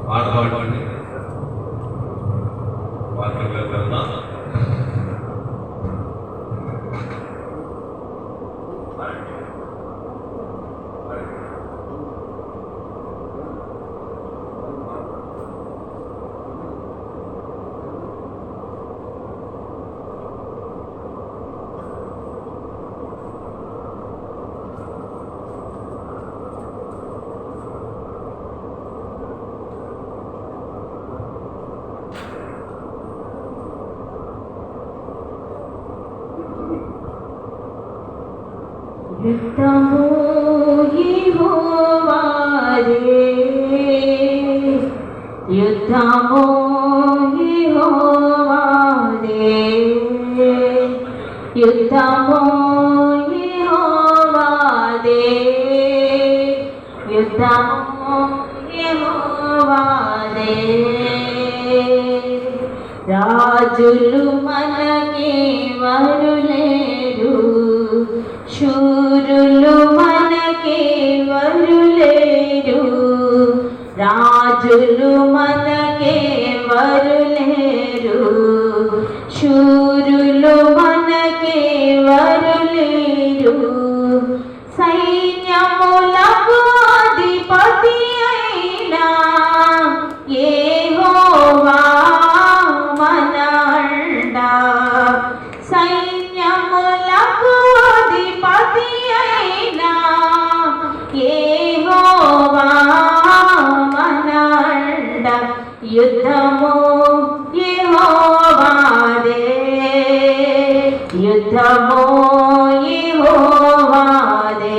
పాడబడి వాక్యంలోకి వెళ్దాం. యుద్ధము యెహోవాదే, యుద్ధము యెహోవాదే, యుద్ధము యెహోవాదే, యుద్ధము యెహోవాదే. రాజులు మనకి వరులేరు, శూరులు మనకి వరులేరు, రాజులు మనకి వరులేరు, శూరులు మనకి వరులేరు. సైన్యములకు అధిపతి అయినా యెహోవా మన అండా, సైన్యములకు అధిపతి అయినా యెహోవా మన అండా. యుద్ధము యెహోవాదే, యుద్ధము యెహోవాదే,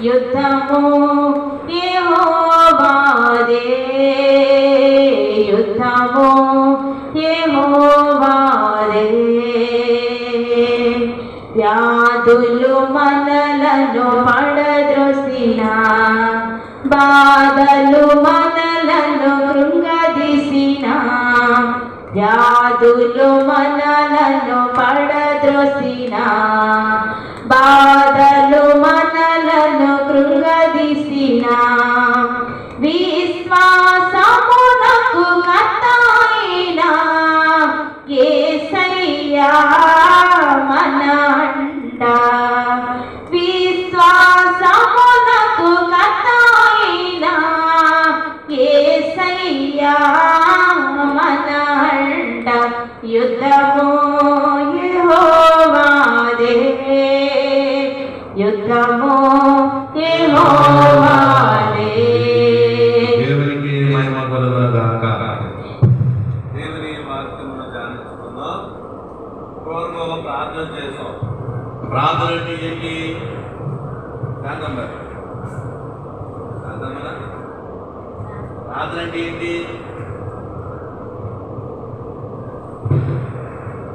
యుద్ధము యెహోవాదే, యుద్ధము యెహోవాదే. వ్యాధులు మనలను పడద్రోసిన, బాధలు మనలను కృంగదీసిన, వ్యాధులు మనలను పడద్రోసిన, బాధలు మనలను కృంగదీసిన, విశ్వాసమునకు కర్త అయిన యేసయ్యా మన అండా, విశ్వాసమునకు కర్త అయిన యేసయ్యా మన అండా. యుద్ధము యెహోవాదే, యుద్ధము యెహోవాదే. దేవునికి మహిమ కలుగుగాక. దేవుని వాక్యమును ధ్యానించుకుందాం. పూర్వం ప్రార్థన చేసాం. ప్రార్థన అంటే ఏంటి? ప్రార్థన అంటే ఏంటి?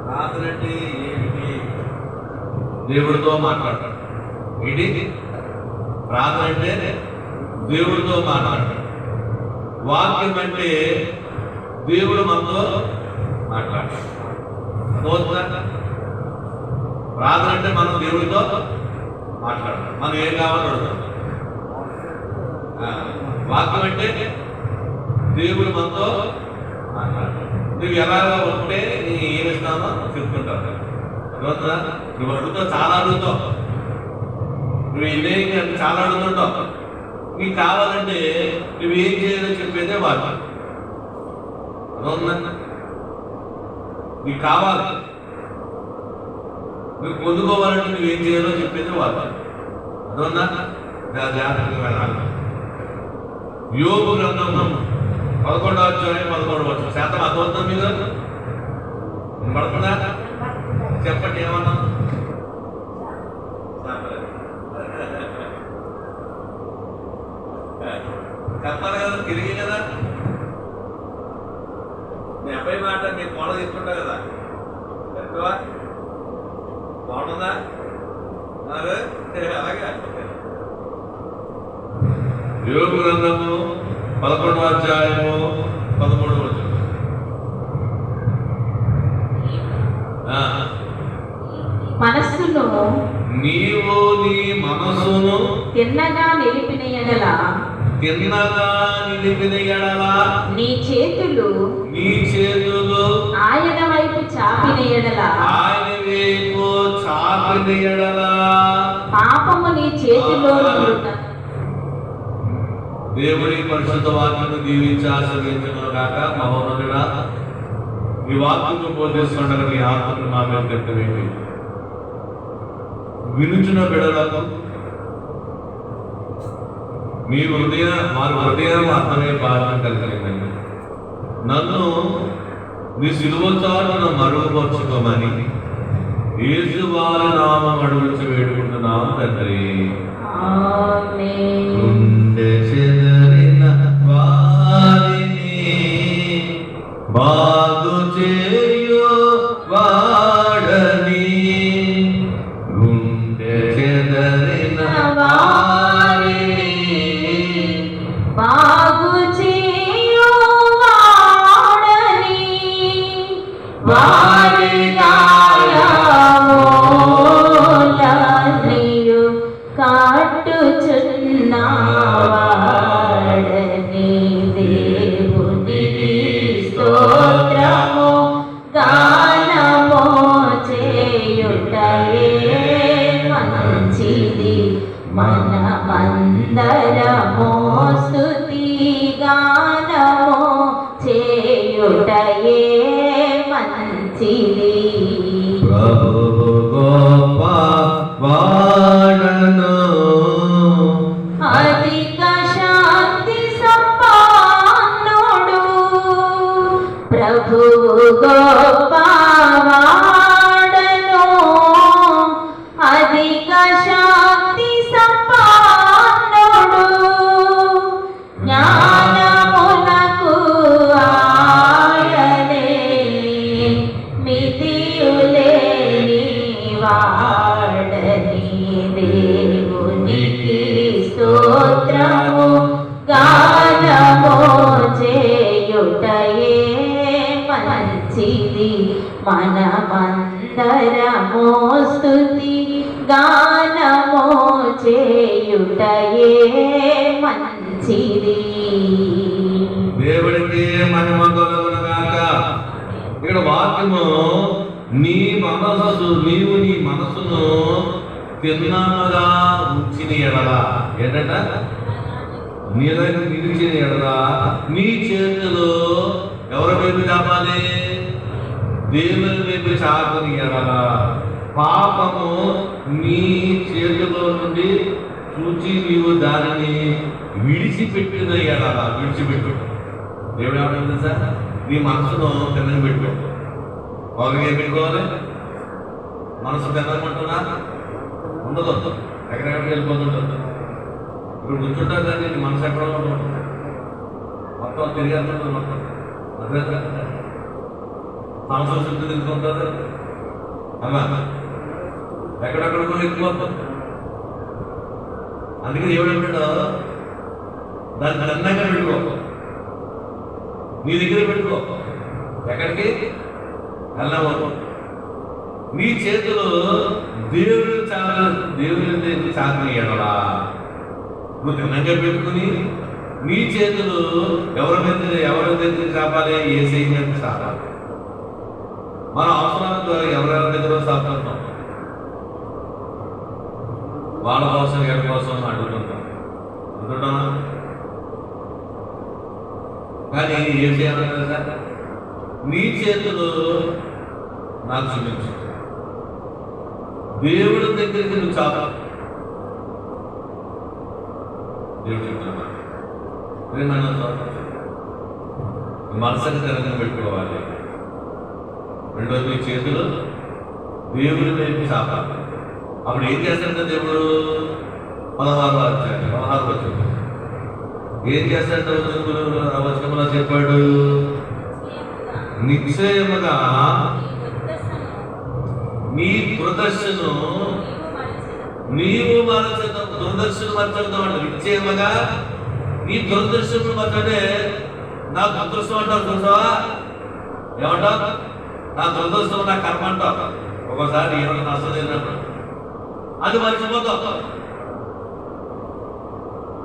ప్రార్థన అంటే ఏమిటి? దేవుడితో మాట్లాడతాడు. ఏంటి ప్రార్థన అంటే? దేవుడితో మాట్లాడతాడు. వాక్యం అంటే దేవుడు మనతో మాట్లాడతాడు. ప్రార్థన అంటే మనం దేవుడితో మాట్లాడతాం. మనం ఏం కావాలో అడుగుతాం. వాక్యం అంటే దేవుడు మనతో మాట్లాడతాడు. నువ్వు ఎలాగో ఉంటే నీ ఏమి ఇస్తానో చెప్తుంటావు. అర్థమవుతుందా? నువ్వు అడుగుతావు, చాలా అడుగుతావు, నువ్వు ఇదే చాలా అడుగుతుంటావు. నీకు కావాలంటే నువ్వేం చేయాలో చెప్పేదే వాక్యం. అర్థమవుతుందా? నీకు కావాలి, నువ్వు పొందుకోవాలంటే నువ్వేం చేయాలో చెప్పేది వాక్యం. అర్థమవుతుందా? జాగ్రత్తగా వెళ్ళాలి. యోబు గ్రంథం 11వ అధ్యాయం 11వ వచనం. శాతం అర్థమవుతుంది మీద పడుతుందా? చెప్పండి ఏమన్నా. చెప్పాలి కదా, తిరిగి కదా. మీ అబ్బాయి మాట మీరు కోడ తీసుకుంటా కదా, ఎక్కువ బాగుంటుందా? అలాగే యోబు గ్రంథము 11వ అధ్యాయము 13వ వచనం. మనస్సును నీవు నీ మనస్సును తిన్నగా నిలిపిన ఎడల తిన్నగా నిలిపిన ఎడల నీ చేతులు ఆయన వైపు చాపిన ఎడల ఆయన వైపు చాపిన ఎడల పాపము నీ చేతిలో ఉండుట. దేవుడి పరిశుద్ధ వాక్యను దీవించి ఆశీర్వదించును గాక. మహోన్నతుడా, ఈ వాక్యను బోధిస్తుండగా నీ ఆత్మను నా మీద తెప్పవేయండి. వినుచున్న బిడలకు మీ వారి హృదయం అర్థమే భాగ్యం కలిగిందండి. నన్ను నీ సిలువ చాటున మరుగుపరుచుకోమని యేసు వారి నామం అడుగుచి వేడుకుంటున్నాం తండ్రి. ఆమేన్. గుండె చెదరిన వారిని బాగు చేయు వాడని, గుండె చెదరిన వారిని బాగు చేయు వాడని, వారి గాయములన్నీయు కట్టుచున్నవాడని, దేవునికి స్తోత్రము గానము చేయుటయే మంచిది. మనమందరము స్తుతి గానము చేయుటయే మంచిది. ప్రభువు గొప్ప వాడను, అధిక శాంతి సంపన్నుడు, ప్రభువు గొప్ప వాడను, అధిక శాంతి సంపన్నుడు, జ్ఞానమునకు ఆయనే మితియులేని వాడని, దేవునికి స్తోత్రము గానము చేయుటయే మంచిది. మనమందరము స్తుతి గానము చేయుటయే మంచిది. దేవుడికి మహిమ కలుగును గాక. ఇక్కడ వాక్యము నీ మనసును తిన్నగా ఉంచిన ఎడల, ఏంటంట? నీ దగ్గర నిలిచిన ఎడల నీ చేతులు ఎవరి వైపు చాపాలి? దేవుని వైపు చాపని ఎడల పాపము నీ చేతిలో నుండి చూచి నీవు దానిని విడిచిపెట్టిన ఎడల, విడిచిపెట్టు. దేవుడు ఏమంటుంది సార్? నీ మనసును తిన్నగా పెట్టు. వాళ్ళకి ఏం పెట్టుకోవాలి? మనసు తినమంటున్నా ఉండదు, ఎక్కడెక్కడికి వెళ్ళిపోతుంటుంది. ఇప్పుడు కూర్చుంటారు కానీ నీ మనసు ఎక్కడ ఉంటుంది, మొత్తం తిరిగి వెళ్తుంటుంది. మొత్తం అదే సంవత్సరం చుట్టూ తిరుగుతుంటుంది. అలా ఎక్కడెక్కడికో వెళ్ళిపోతుంది. అందుకే దేవుడు అంటాడు, దాన్ని తిన్నగా పెట్టుకో, నీ దగ్గర పెట్టుకో. ఎక్కడికి వెళ్ళవద్దు. నీ చేతులు దేవుని చాకని ఎడలా నువ్వు తిన్నగా పెట్టుకుని నీ చేతులు ఎవరి దగ్గర చాపాలి? యేసయ్య మీద చాపాలి. మన అవసరాలతో ఎవరెవరి దగ్గర చాపుతుంటాం, వాళ్ళ కోసం ఎవరి కోసం అడుగుతుంటాం. కానీ ఏం చేయాలి సార్? నీ చేతులు నాకు చూపించు. దేవుడి దగ్గరికి నువ్వు చాపా. దేవుడు చెప్తున్నా, మనసుని తెలంగాణ పెట్టుకోవాలి. రెండోది నీ చేతులు దేవుడి వైపు చాపాలి. అప్పుడు ఏం చేస్తాడంటే దేవుడు 16 వచ్చాడు. ఏం చేస్తాడంటే వచనంలో చెప్పాడు, నిశ్చయముగా నీ దుర్దర్శను నీవు మరచడం. దుర్దర్శను మరచడం అంటే నిశ్చయముగా నీ దురదృష్టం అంటే నా దురదృష్టం అంటావు. చూసావా? ఏమంటావు? నా దురదృష్టం నా కర్మ అంటావు. ఒక్కోసారి ఏమైనా నష్టం జరిగినప్పుడు అది మర్చిపోతావు.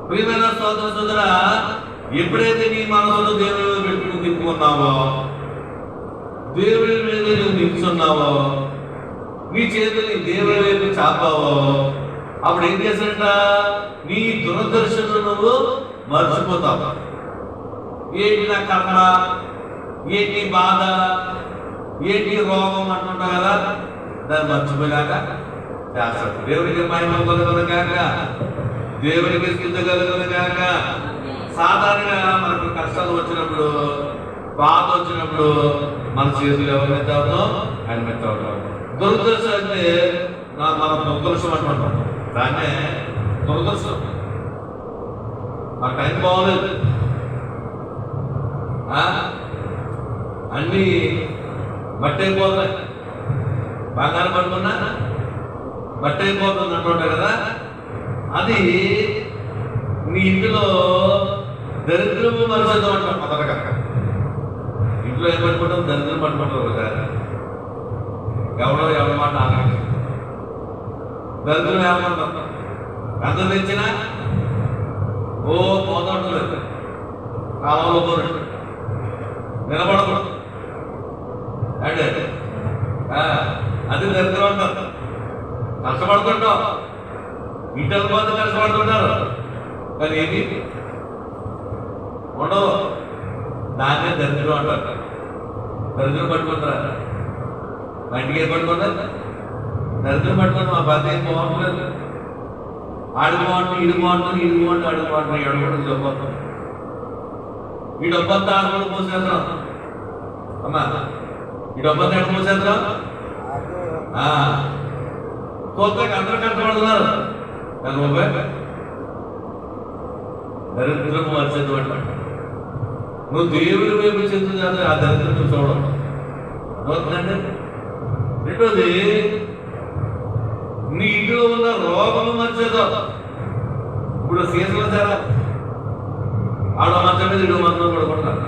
ప్రియమైన సోదర సోదర, ఎప్పుడైతే నీ మనసులో దేవుని మీద పెట్టుకుని తిప్పుకున్నావో, దేవుని మీద నువ్వు నిల్చున్నావో, నీ చేతుల్ని దేవుని వైపు చాపావో, అప్పుడు ఏం చేశాడంట? నీ దురదర్శను నువ్వు మర్చిపోతావు. ఏంటి నా కర్మ, ఏంటి బాధ, ఏంటి రోగం అంటుంటావు కదా, దాన్ని మర్చిపోయాక చేస్తాడు. దేవునికి మహిమ కలుగును గాక, దేవునికి స్థుతి కలుగును గాక. సాధారణంగా మనకు కష్టాలు వచ్చినప్పుడు, బాధ వచ్చినప్పుడు మన చేతులు ఎవరి మీద అవుతాం? ఆయన మీద అవుతాం. దురదృష్టం అంటే మనం దురదృష్టం అంటున్నాం, దాన్నే దురదృష్టం. మా టైం బాగోలేదు, అన్నీ బట్టి అయిపోతున్నాయి, బంగారం పడుకున్నా బట్టి అయిపోతుంది అంటుంటా కదా. అది నీ ఇంటిలో దరిద్రము మనుషులతో అంటాం. మొదటగా ఇంట్లో ఏం పట్టుకుంటాం? దరిద్రం పట్టుకుంటారు కదా. ఎవరి మాట ఆనందం దరిద్రం ఏమంటాం? ఎంత తెచ్చినా ఓ పోతుంటలేదు, కావాలో పోరు నిలబడకూడదు అంటే అది దరిద్రం అంటారు. కష్టపడుతుంటాం, ఇంటర్ పోతే కష్టపడుతుంటారు, కానీ ఏమి ఉండవు. దాన్నే దరిద్రం అంటారు. దరిద్రం పట్టుకుంటారా? మా ఇంటికి ఏం పట్టుకుంటారు? దరిద్రం పట్టుకుంటాం. మా బాధ ఏం బాగుంటుంది, ఆడికి బాగుంటుంది, ఇది బాగుంటుంది, ఇది బాగుంటుంది, ఆడికి బాగుంటుంది, ఎడగొంటుంది, చెప్పాలి. ఈ డబ్బంతా ఆడకుండా పోసేద్దాం అమ్మా, ఈ డబ్బంతా ఎక్కడ పోసేద్దాం? చూస్తాక అందరూ కష్టపడుతున్నారు, దాని రూపాయి దరిద్రము వచ్చేది అంట. నువ్వు దేవుడి వైపు చెందుతుంది, ఆ దరిద్రం నువ్వు చూడడం అవుతుందండి. రెండోది, నీ ఇంట్లో ఉన్న రోగము మర్చేదో. ఇప్పుడు సీజన్ వచ్చారా, ఆడ మంచం మీద ఇడు మంచం పడుకుంటారు.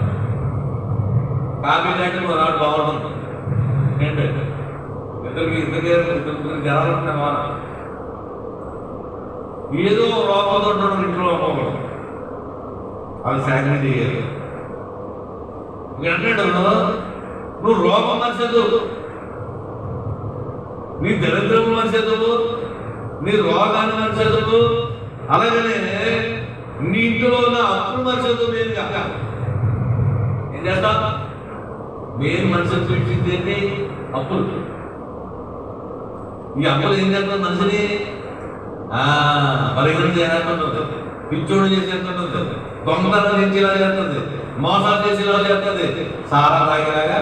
కాఫీ కంటే నువ్వు రాడు బాగుంటుంది ఏంటి, ఇద్దరికి జనాలు ఉంటాయి. వాళ్ళ ఏదో రోగంతో ఉంటాడు ఇంట్లో రోగం, అది సాయం చేయాలి. అంటాడు, నువ్వు రోగం మర్చేదు, నీ దరిద్రము మర్చేదు, నీ రోగాన్ని మర్చేదు, అలాగనే నీ ఇంట్లో ఉన్న అప్పులు మర్చేదు. నేను కాక ఏం చేస్తా? నేను మనిషిని చూపించింది ఏంటి? అప్పులు. ఈ అప్పులు ఏం చేస్తుంది? మనిషిని పరిగణ చేయాలంటుంది, పిచ్చోడు చేసేస్తుంటుంది, దొంగతనం చేసేలా చేస్తుంది, మోసాలు చేసేలా చేస్తుంది, సారా తాగేలాగా.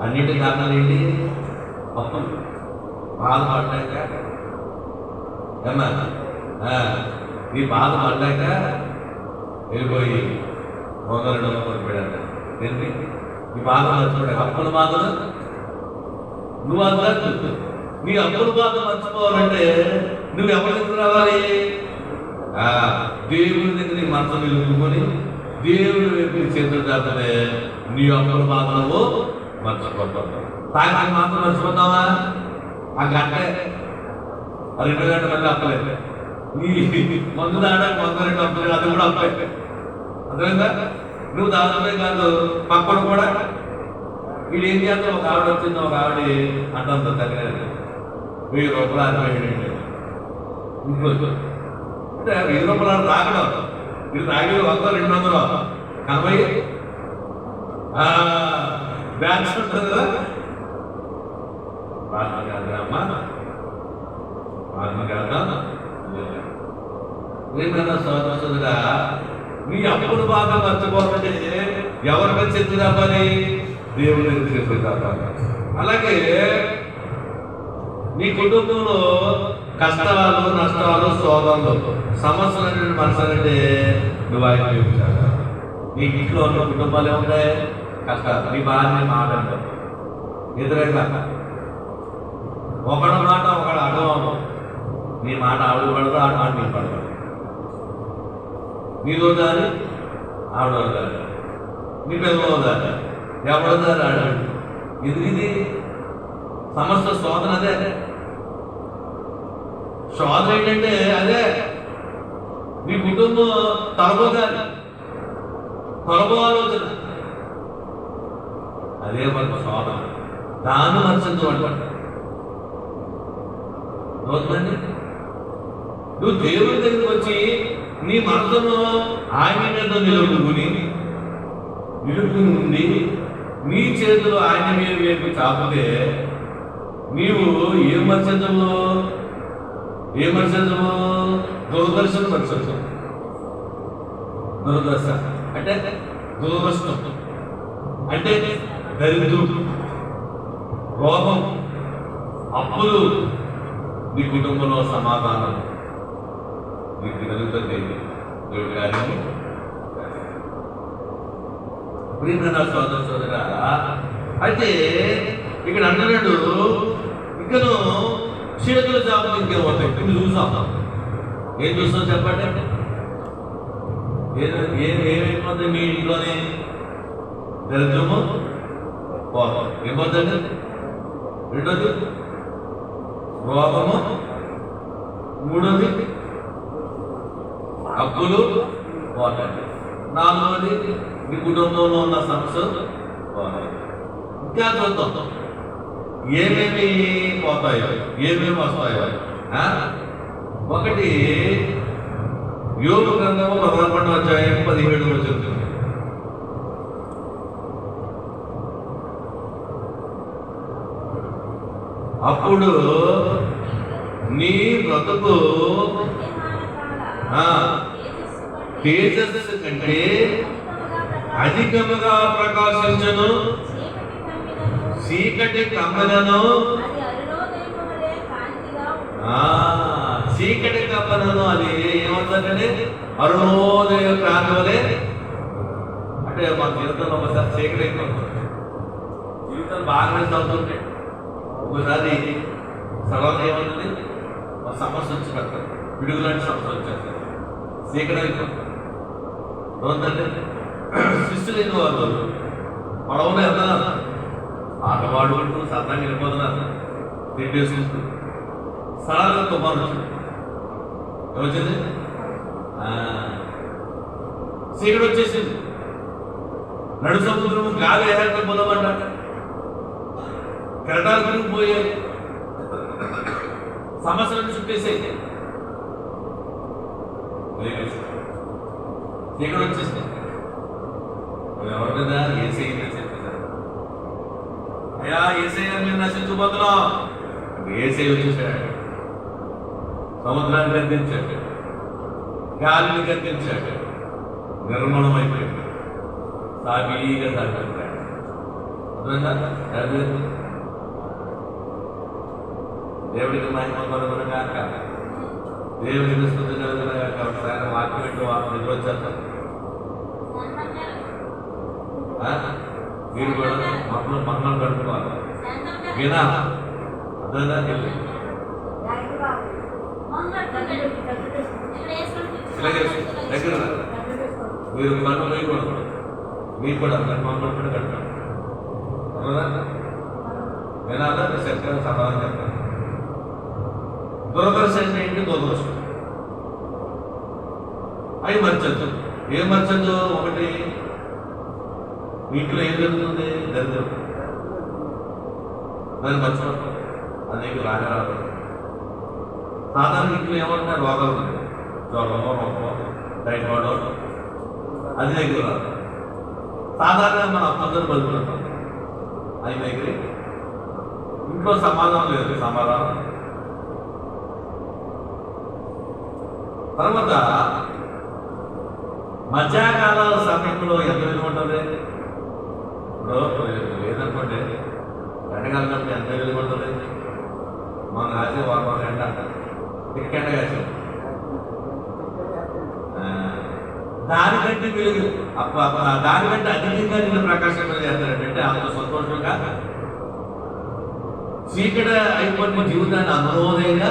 అన్నింటి కారణాలు ఏంటి? అప్పులు. బాధపడ్డాక ఏమన్నా ఈ బాధపడ్డాక వెళ్ళిపోయి మొదలు కొనిపెడాక ఏంటి ఈ బాధ మర్చిపోయాక అప్పుల బాధలు నువ్వు అందరూ. నీ అప్పుల బాధ మర్చిపోవాలంటే నువ్వు ఎవరి దగ్గర రావాలి? దేవుని దగ్గర నీ మనసు నిలుపుకొని దేవుని వైపు చేతులు చేతనే నీ అప్పుల బాధలు మర్చిపోతావు. తాగి మాత్రం మర్చిపోతావా? ఆ గంట 2 గంటల మళ్ళీ అప్పలేదు. నీ మందు దాడానికి 100 అప్పలేదు, అది కూడా అప్పలేదు. అర్థమైందా? నువ్వు దాదాపే కాదు, పక్కన కూడా వీడు ఏం చేస్తావు? ఒక ఆవిడ వచ్చింది, ఒక ఆవిడ అంటుంది తగ్గలేదు 1000 రూపాయలు ఆగిపోయాడు ఇంట్లో. అంటే 1000 రూపాయలు రాకడం, మీరు తాగి 100 200 80 బ్యాగ్స్ ఉంటుంది కదా. అమ్మా ఏమైనా సోదరుగా నీ అప్పులు బాగా మర్చిపోతుంటే ఎవరి మీద చెట్టు రావాలి? దేవుడి మీద చెట్టు రావాలి. అలాగే నీ కుటుంబంలో కష్టాలు, నష్టాలు, శోధనలు, సమస్యలు అంటే మనసులంటే నువ్వు ఆయన చూపించాలి. నీ ఇంట్లో ఉన్న కుటుంబాలు ఏముంటాయి? కష్టాలు. నీ భార్య మాట్లాడతావు ఎదురైనా ఒకడు మాట ఒకడు అడవము, నీ మాట ఆవిడ పడదు, ఆడ మాట నీ పడదు, నీలో దారి ఆవిడ దారి, నీ పిల్లలు దారి, ఎవడో దారి ఆడాడు. ఇది సమస్య శోధన. అదే శోధన ఏంటంటే అదే నీ కుటుంబం తరబోగాలి, తరబో ఆలోచన, అదే మన శోధన. దాన్ని మనసు అంటాడు. నువ్వు దేవుడి దగ్గరికి వచ్చి నీ మనసును ఆయన మీద నిలుపుకుని ఉండి నీ చేతులు ఆయన మీద వైపు చాపితే నీవు ఏం మర్చదము? దురదర్శనం మర్చదు. దురదర్శ అంటే దురదృష్టం, అంటే దరిద్రం, రోగం, అప్పులు, నీ కుటుంబంలో సమాధానం నీకు కలుగుతుంది. దేవుడి కార్యము ప్రియమైన సోదర సోదరా, అయితే ఇక్కడ అంటున్నాడు, ఇంకను చేతుల జాబులు ఇంకేమవుతాయి. ఇప్పుడు చూసాం, ఏం చూస్తాం చెప్పండి? ఏమైపోతుంది మీ ఇంట్లోనే? దరిద్రము పోతాం. ఏమవుతుంది? రెండోది రోగము, మూడోది అప్పులు పోతాయి, నాలుగోది మీ కుటుంబంలో ఉన్న సమస్యలు పోతాయి. ఇంకా చూద్దాం ఏమేమి పోతాయో, ఏమేమి వస్తాయో. ఒకటి యోబు గ్రంథము 11వ అధ్యాయం 17వ వచనం. అప్పుడు నీ బ్రతుకు తేజస్సు కంటే అధికముగా ప్రకాశించను, చీకటి కమ్మలను, చీకటి కమ్మలను, అది ఏమవుతుందంటే అరుణోదయ క్రాంతి వలె. అంటే మా జీవితంలో ఒకసారి చీకటి ఎక్కువ, జీవితం బాగానే చదువుతుంటే ఒకసారి సడన్గా ఏమవుతుంది, ఒక సమస్య వచ్చి పెడతారు, పిడుగు లాంటి సమస్య వచ్చేస్తారు, చీకటి అయిపోతుంది. ఏమవుతుందంటే శిష్యులు లేని వాళ్ళు పడవలో వెళ్తున్నారు, ఆటవాడుకుంటూ సరదాగా వెళ్ళిపోతున్నారు, తిట్టేసుకుంటూ సడన్గా తుఫాను వచ్చింది. ఏమొచ్చింది? చీకటి వచ్చేసింది. నడు సముద్రము గాలి ఏడాది పొలమంట, కెరటాలు తిరిగిపోయాయి, సమస్యలను చుట్టేసేది. చీకటి వచ్చేసింది. ఎవరి మీద? ఏసై మీద చెప్పేశారు. అయ్యా ఏసయ్య మీరు నశించిపోతున్నాం. ఏసై వచ్చేసాడు, సముద్రాన్ని గద్దించాడు, గాలిని గద్దించాడు, నిర్మూలం అయిపోయింది, సాగిగా సాగిపోయాడు. దేవుడికి మహిమ కలుగునుగాక, దేవుడికి స్తుతి కలుగునుగాక. ఒకసారి వాక్యం పెట్టి నిద్ర వచ్చేస్తారు. మీరు కూడా మంగళం కడుపుకోవాలి. వినా అర్థంగా దగ్గర మీరు కన్ను వేయకూడదు. మీరు కూడా మంగళం కూడా కట్టాలి. వినాలా? శక్తిగా సమాధానం చెప్తాను. దురదర్శనం ఏంటి? దురదృష్టం. అవి మర్చద్దు. ఏం మర్చద్దు? ఒకటి, ఇంట్లో ఏం జరుగుతుంది? దరిద్రం. దాన్ని మర్చిపోతాం, అది నీకు రాగరాదు. సాధారణ ఇంట్లో ఏమంటున్నా రోగాలు ఉన్నాయి, జ్వరమో రొప్పో టైఫాయిడ్, అది దగ్గర రాదు. సాధారణంగా మన అప్పందరూ బతుకుంటాం, అది దగ్గర ఇంట్లో సమాధానం లేదు. సమాధానం తర్వాత మధ్యాకాల సమయంలో ఎంత విలువ ఉంటుంది? ఇప్పుడు లేదనుకోండి, ఎండకాలం కంటే ఎంత విలువ ఉంటుంది? మన రాసే వారం ఎండ అంటారు, ఎండ కాసాం, దానికంటే వెలుగు దానికంటే అధికంగా నిన్ను ప్రకాశం చేస్తారంటే అంత సంతోషంగా చీకటి అయిపోయిన జీవితాన్ని అనురోధంగా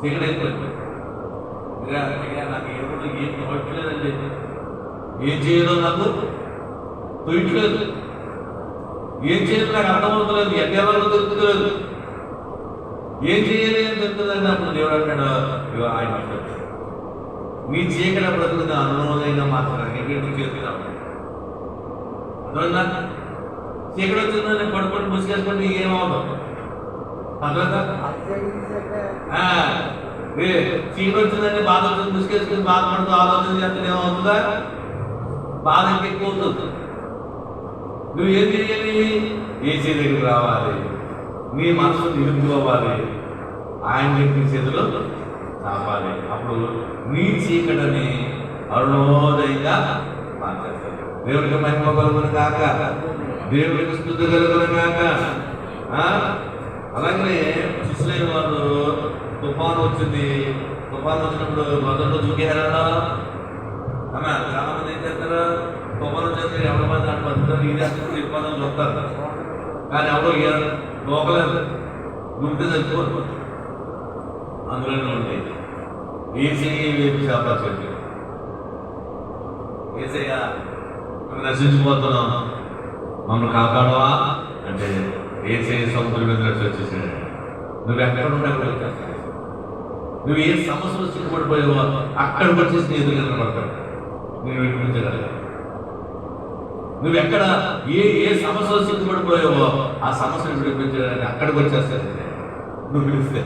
చీకటి అయిపోయింది. నాకు ఎప్పుడు ఏం తోయట్లేదండి, ఏం చేయాలో నాకు తోయట్లేదు, ఏం చేయాలో నాకు అర్థమవుతలేదు, ఎక్కడ దొరుకుతలేదు. ఏం చేయాలి అని చెప్తుందంటే అప్పుడు దేవుడు అంటాడు, ఇగో ఆయన వస్తాడు. నీ చీకటి బ్రతుకుని అనురోధంగా మాత్రం ఎక్కడికి చేస్తున్నావు అర్థమైందా? చీకటి వచ్చిందని పడుకొని ముసుకేసుకుంటే ఏమవుతాం అర్థమైందా? చీకటి వచ్చిందని బాధ వచ్చింది ముసుకేసుకుని బాధపడుతూ ఆలోచన చేస్తే ఏమవుతుందా? బాధ ఎక్కువ అవుతుంది. నువ్వు ఏం చేయాలి? ఏసీ దగ్గరికి రావాలి, నీ మనసు నిలుపుకోవాలి, ఆయన చెప్పిన చేతిలో చాపాలి. అప్పుడు నీ చీకటిని అరుణోదయంగా మార్చేస్తాడు. దేవుడికి మహిమ కలుగును కాక, దేవుడికి స్తుతి కలుగును కాక. అలాగే శిష్యులైన వాళ్ళు తుఫాను వచ్చింది, తుఫాను వచ్చినప్పుడు మొదటి చూకేయారా అన్నా? చాలా మంది ఏం చేస్తారు, తుఫాను వచ్చేసి ఎవరి మంది అంటారు ఇది ఇబ్బందులు చూస్తారు, కానీ ఎవరు లోకలేదు, గుంటే చచ్చిపోరు. అందులోనే ఉంది ఏసీ వైపు చేపచ్చింది. ఏసయ్య నశించిపోతున్నాం, మమ్మల్ని కాపాడవా అంటే ఏసీ సముద్రం మీద వచ్చేసాడు. నువ్వు ఎక్కడ ఉంటే అక్కడ వచ్చేస్తావు. నువ్వు ఏ సమస్యలు సిగ్గుపడిపోయావో అక్కడికి వచ్చేసి నీ ఎదురు పడతాడు, నేను విడిపించగలగా. నువ్వు ఎక్కడ ఏ సమస్యలు సిగ్గుపడిపోయావో ఆ సమస్యను విడిపించడానికి అక్కడికి వచ్చేస్తాడు. నువ్వు పిలిస్తే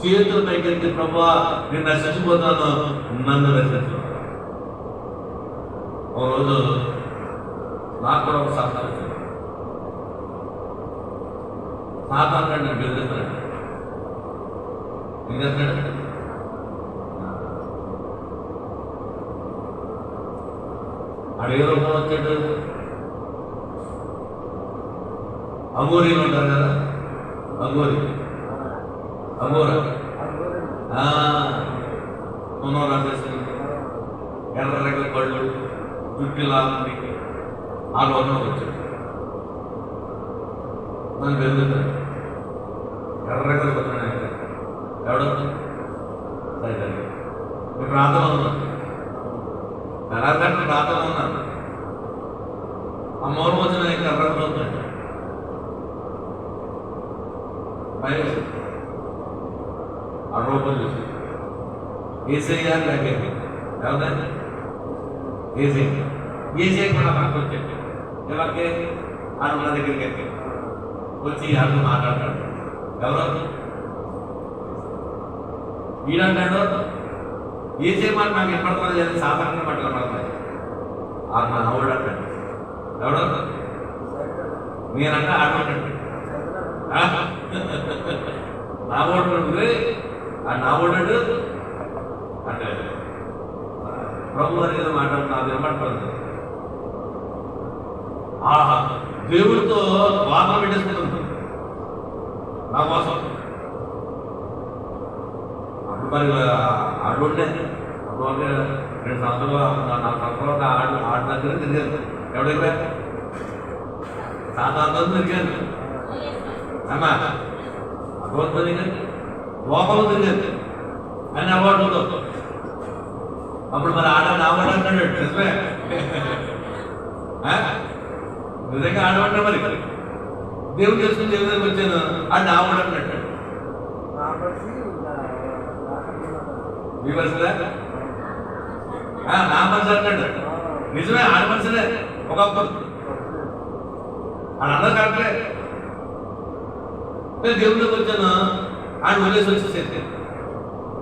చేతులు పైకెత్తి, ప్రభా నేను నశించిపోతాను, నన్ను రక్షించు. ఓ రోజు నాకు కూడా ఒక సాధన వచ్చింది. సాతాను నేను బెదిరిస్తున్నాడు. ఏం చేస్తున్నాడు? ఆడు ఏ రూపంలో వచ్చాడు? అఘోరీలు ఉంటారు కదా, అఘోరి అఘోర సున్నం రాసేసి ఎర్ర రెగ్గల పళ్ళు చుట్టి లాంటి ఆ లోకంలోకి వచ్చాడు. నన్ను బెదురుతాడు. ఎర్ర రెగ్గలు పడుతున్నాయి. ఎవడు సరే ప్రాంతంలో ఉన్నాను, ఎలాగంటే ప్రాంతంలో ఉన్నాను. ఆ మూల వచ్చిన ఎర్రగా అవుతాడు. ఆ రూపం చూసి ఏసయ్యా లేకపోతే ఎవరైనా ఏసీ కూడా మనకు వచ్చాడు. ఎవరికి? ఆడు మన దగ్గరికి ఎక్కి వచ్చి ఆడు మాట్లాడతాడు. ఎవరు? ఈడంటాడు ఏసీ మాట నాకు ఎప్పటికీ సాధారణంగా మాట్లాడతాయి. ఆడు నా ఆవిడ అంటాడు. ఎవడు? నేనంటే ఆడమంటాడు. నా ఓడు ఆ నా ఓడాడు అంటే ప్రభు అని ఏదో మాట్లాడుతున్నా, అది ఏమంటారు? ఆహా, దేవుడితో వాదన పెట్టేసుకుంటుంది నా కోసం. అప్పుడు మరి ఆడుండే అప్పుడు 2 సంవత్సరాలు 4 సంవత్సరాలు ఆడ దగ్గర తిరిగాను. ఎవరి దగ్గర? సాధారణ తిరిగాను అమ్మా. అటువంటి తిరిగాను, లోపల తిరిగాను అని అవార్డుతో. అప్పుడు మరి ఆడని అవార్డు అంటాడు. నిజమే, నిజంగా ఆడమంటే మరి దేవుడు చేసుకుని దేవుడి దగ్గర వచ్చాను ఆడ అవార్డు అంటాడు. మీ మనసులే నా మనసు అంటాడు. నిజమే, ఆడ మనసులే. ఒకప్పుడు ఆడ అందరూ కరెక్టే. నేను దేవుడి దగ్గర వచ్చాను, ఆడ వదిలేసి వచ్చేసేది.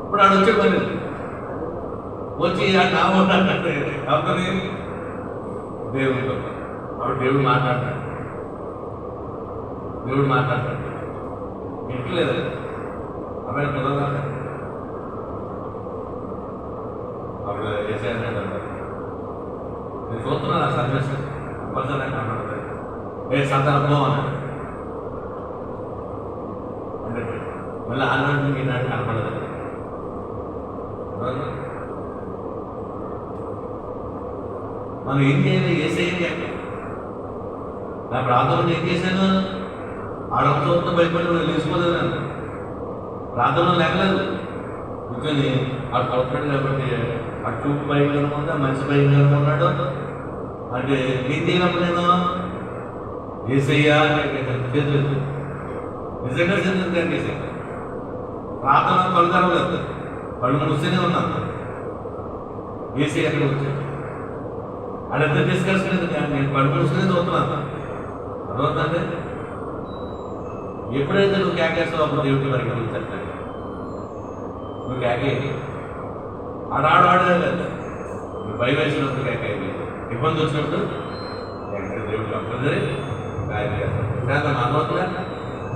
ఇప్పుడు ఆడ వచ్చే పని వచ్చి ఆడ నా మాట అంటే ఎవరిని? దేవుడితో. అప్పుడు దేవుడు మాట్లాడతాడు. దేవుడు మాట్లాడతాడు. ఇంట్లేదు అబ్బాయి కుదరదా? అప్పుడు వేసేయాలంటే నేను చూస్తున్నాను ఆ సర్వీస్ కంపల్సరీ కనబడుతుంది. ఏ సందర్భంలో అన్నాడు అంటే మళ్ళీ ఆనాడు ఈనాడు కనపడదు. మనం ఏం చేయాలి? ఏసేయండి. నా ప్రాంతంలో ఏం చేశాను? ఆడతో భయపడి లేచిపోతాను. ప్రాంతంలో లేకలేదు కూర్చొని ఆడు కొడతాడు కాబట్టి ఆ చూపు భయంకరంగా ఉంది, ఆ మనిషి భయంకరంగా ఉన్నాడు. అంటే ఏం చేయనప్పుడు నేను ఏసయ్యా చేతులు నిజంగా చేతులు చేశాను. ప్రార్థన కళ్ళు తెరవలేదు, కళ్ళు మూస్తూనే ఉన్నాను. ఏసీ ఎక్కడ వచ్చాను వాళ్ళిద్దరు డిస్కషన్ ఎందుకు, నేను కళ్ళు మూసుకునే చూస్తున్నాను. అర్థమవుతుందండి? ఎప్పుడైతే నువ్వు కేకేస్తావు అప్పుడు దేవుడికి వరకు పిలిచాను. నువ్వు కేకే ఆడాడే లేదు, నువ్వు భయం వేసినప్పుడు కేకే, ఇబ్బంది వచ్చినప్పుడు దేవుడు కంపల్సరీ శాతం అర్థవుతుందా?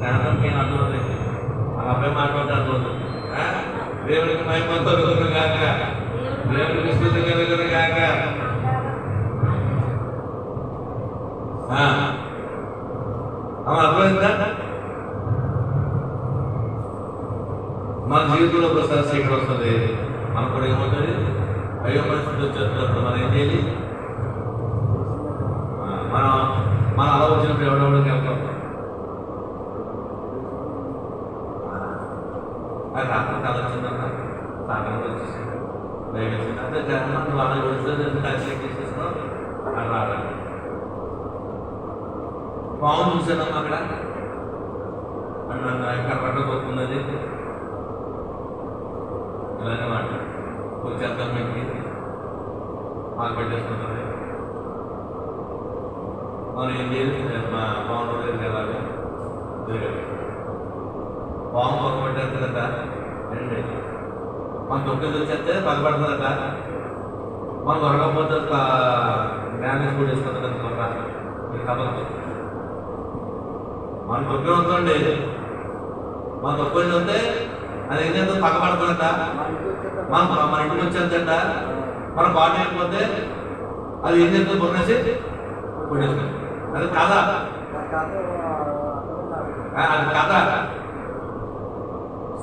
శాతంకి ఏం అర్థమవుతుంది? మన అబ్బాయి మాట్లాడితే అర్థమవుతుంది. దేవుడికి మహిమ కలుగును గాక, దేవుడికి స్తుతి కలుగును గాక. అర్థమైందా? మన జీవితంలో ఒకసారి సీక్రెట్ వస్తుంది, మనకు కూడా ఏమవుతుంది? అయ్యో పరిస్థితి వచ్చేటప్పుడు మనం ఏం చేయాలి? మన అలా వచ్చినప్పుడు ఎవడెవడికి వెళ్తాం. అది రాత్రి కథ వచ్చిందన్న సాగంలో వచ్చేసింది, భయం వేసింది. అంటే జగన్ నువ్వు అలా వస్తుంది కలిసి చేసేస్తున్నావు అని రాదండి. పాము చూసానమ్మా అక్కడ అని నన్ను కర్రగా పోతున్నది ఇలానే మాట్లాడు కొంచెం అర్థమైంది మాకు పెట్టేస్తున్నది. మనం ఏం చేయాలి? మా పాము దగ్గరికి వెళ్ళాలి, తిరగాలి. పాము పొరపట్టేస్తుందట అండి, మన తొక్కేది వచ్చేస్తే పగబడుతుందట. మనం దొరకకపోతే డ్యామేజ్ కూడా వేసుకుంటుంది అనుకుంటా. మీరు కబద్దు, మనం తొక్కే వస్తుందండి, మనం తొక్కేది వస్తే అది ఏం చేస్తే పగబడుతుందట. మన ఇంటికి వచ్చేద్దంట, మన బాడీ అయిపోతే అది ఏం చేస్తుంది? కొనేసి కొట్టేస్తుంది. అది కథ, అది కథ.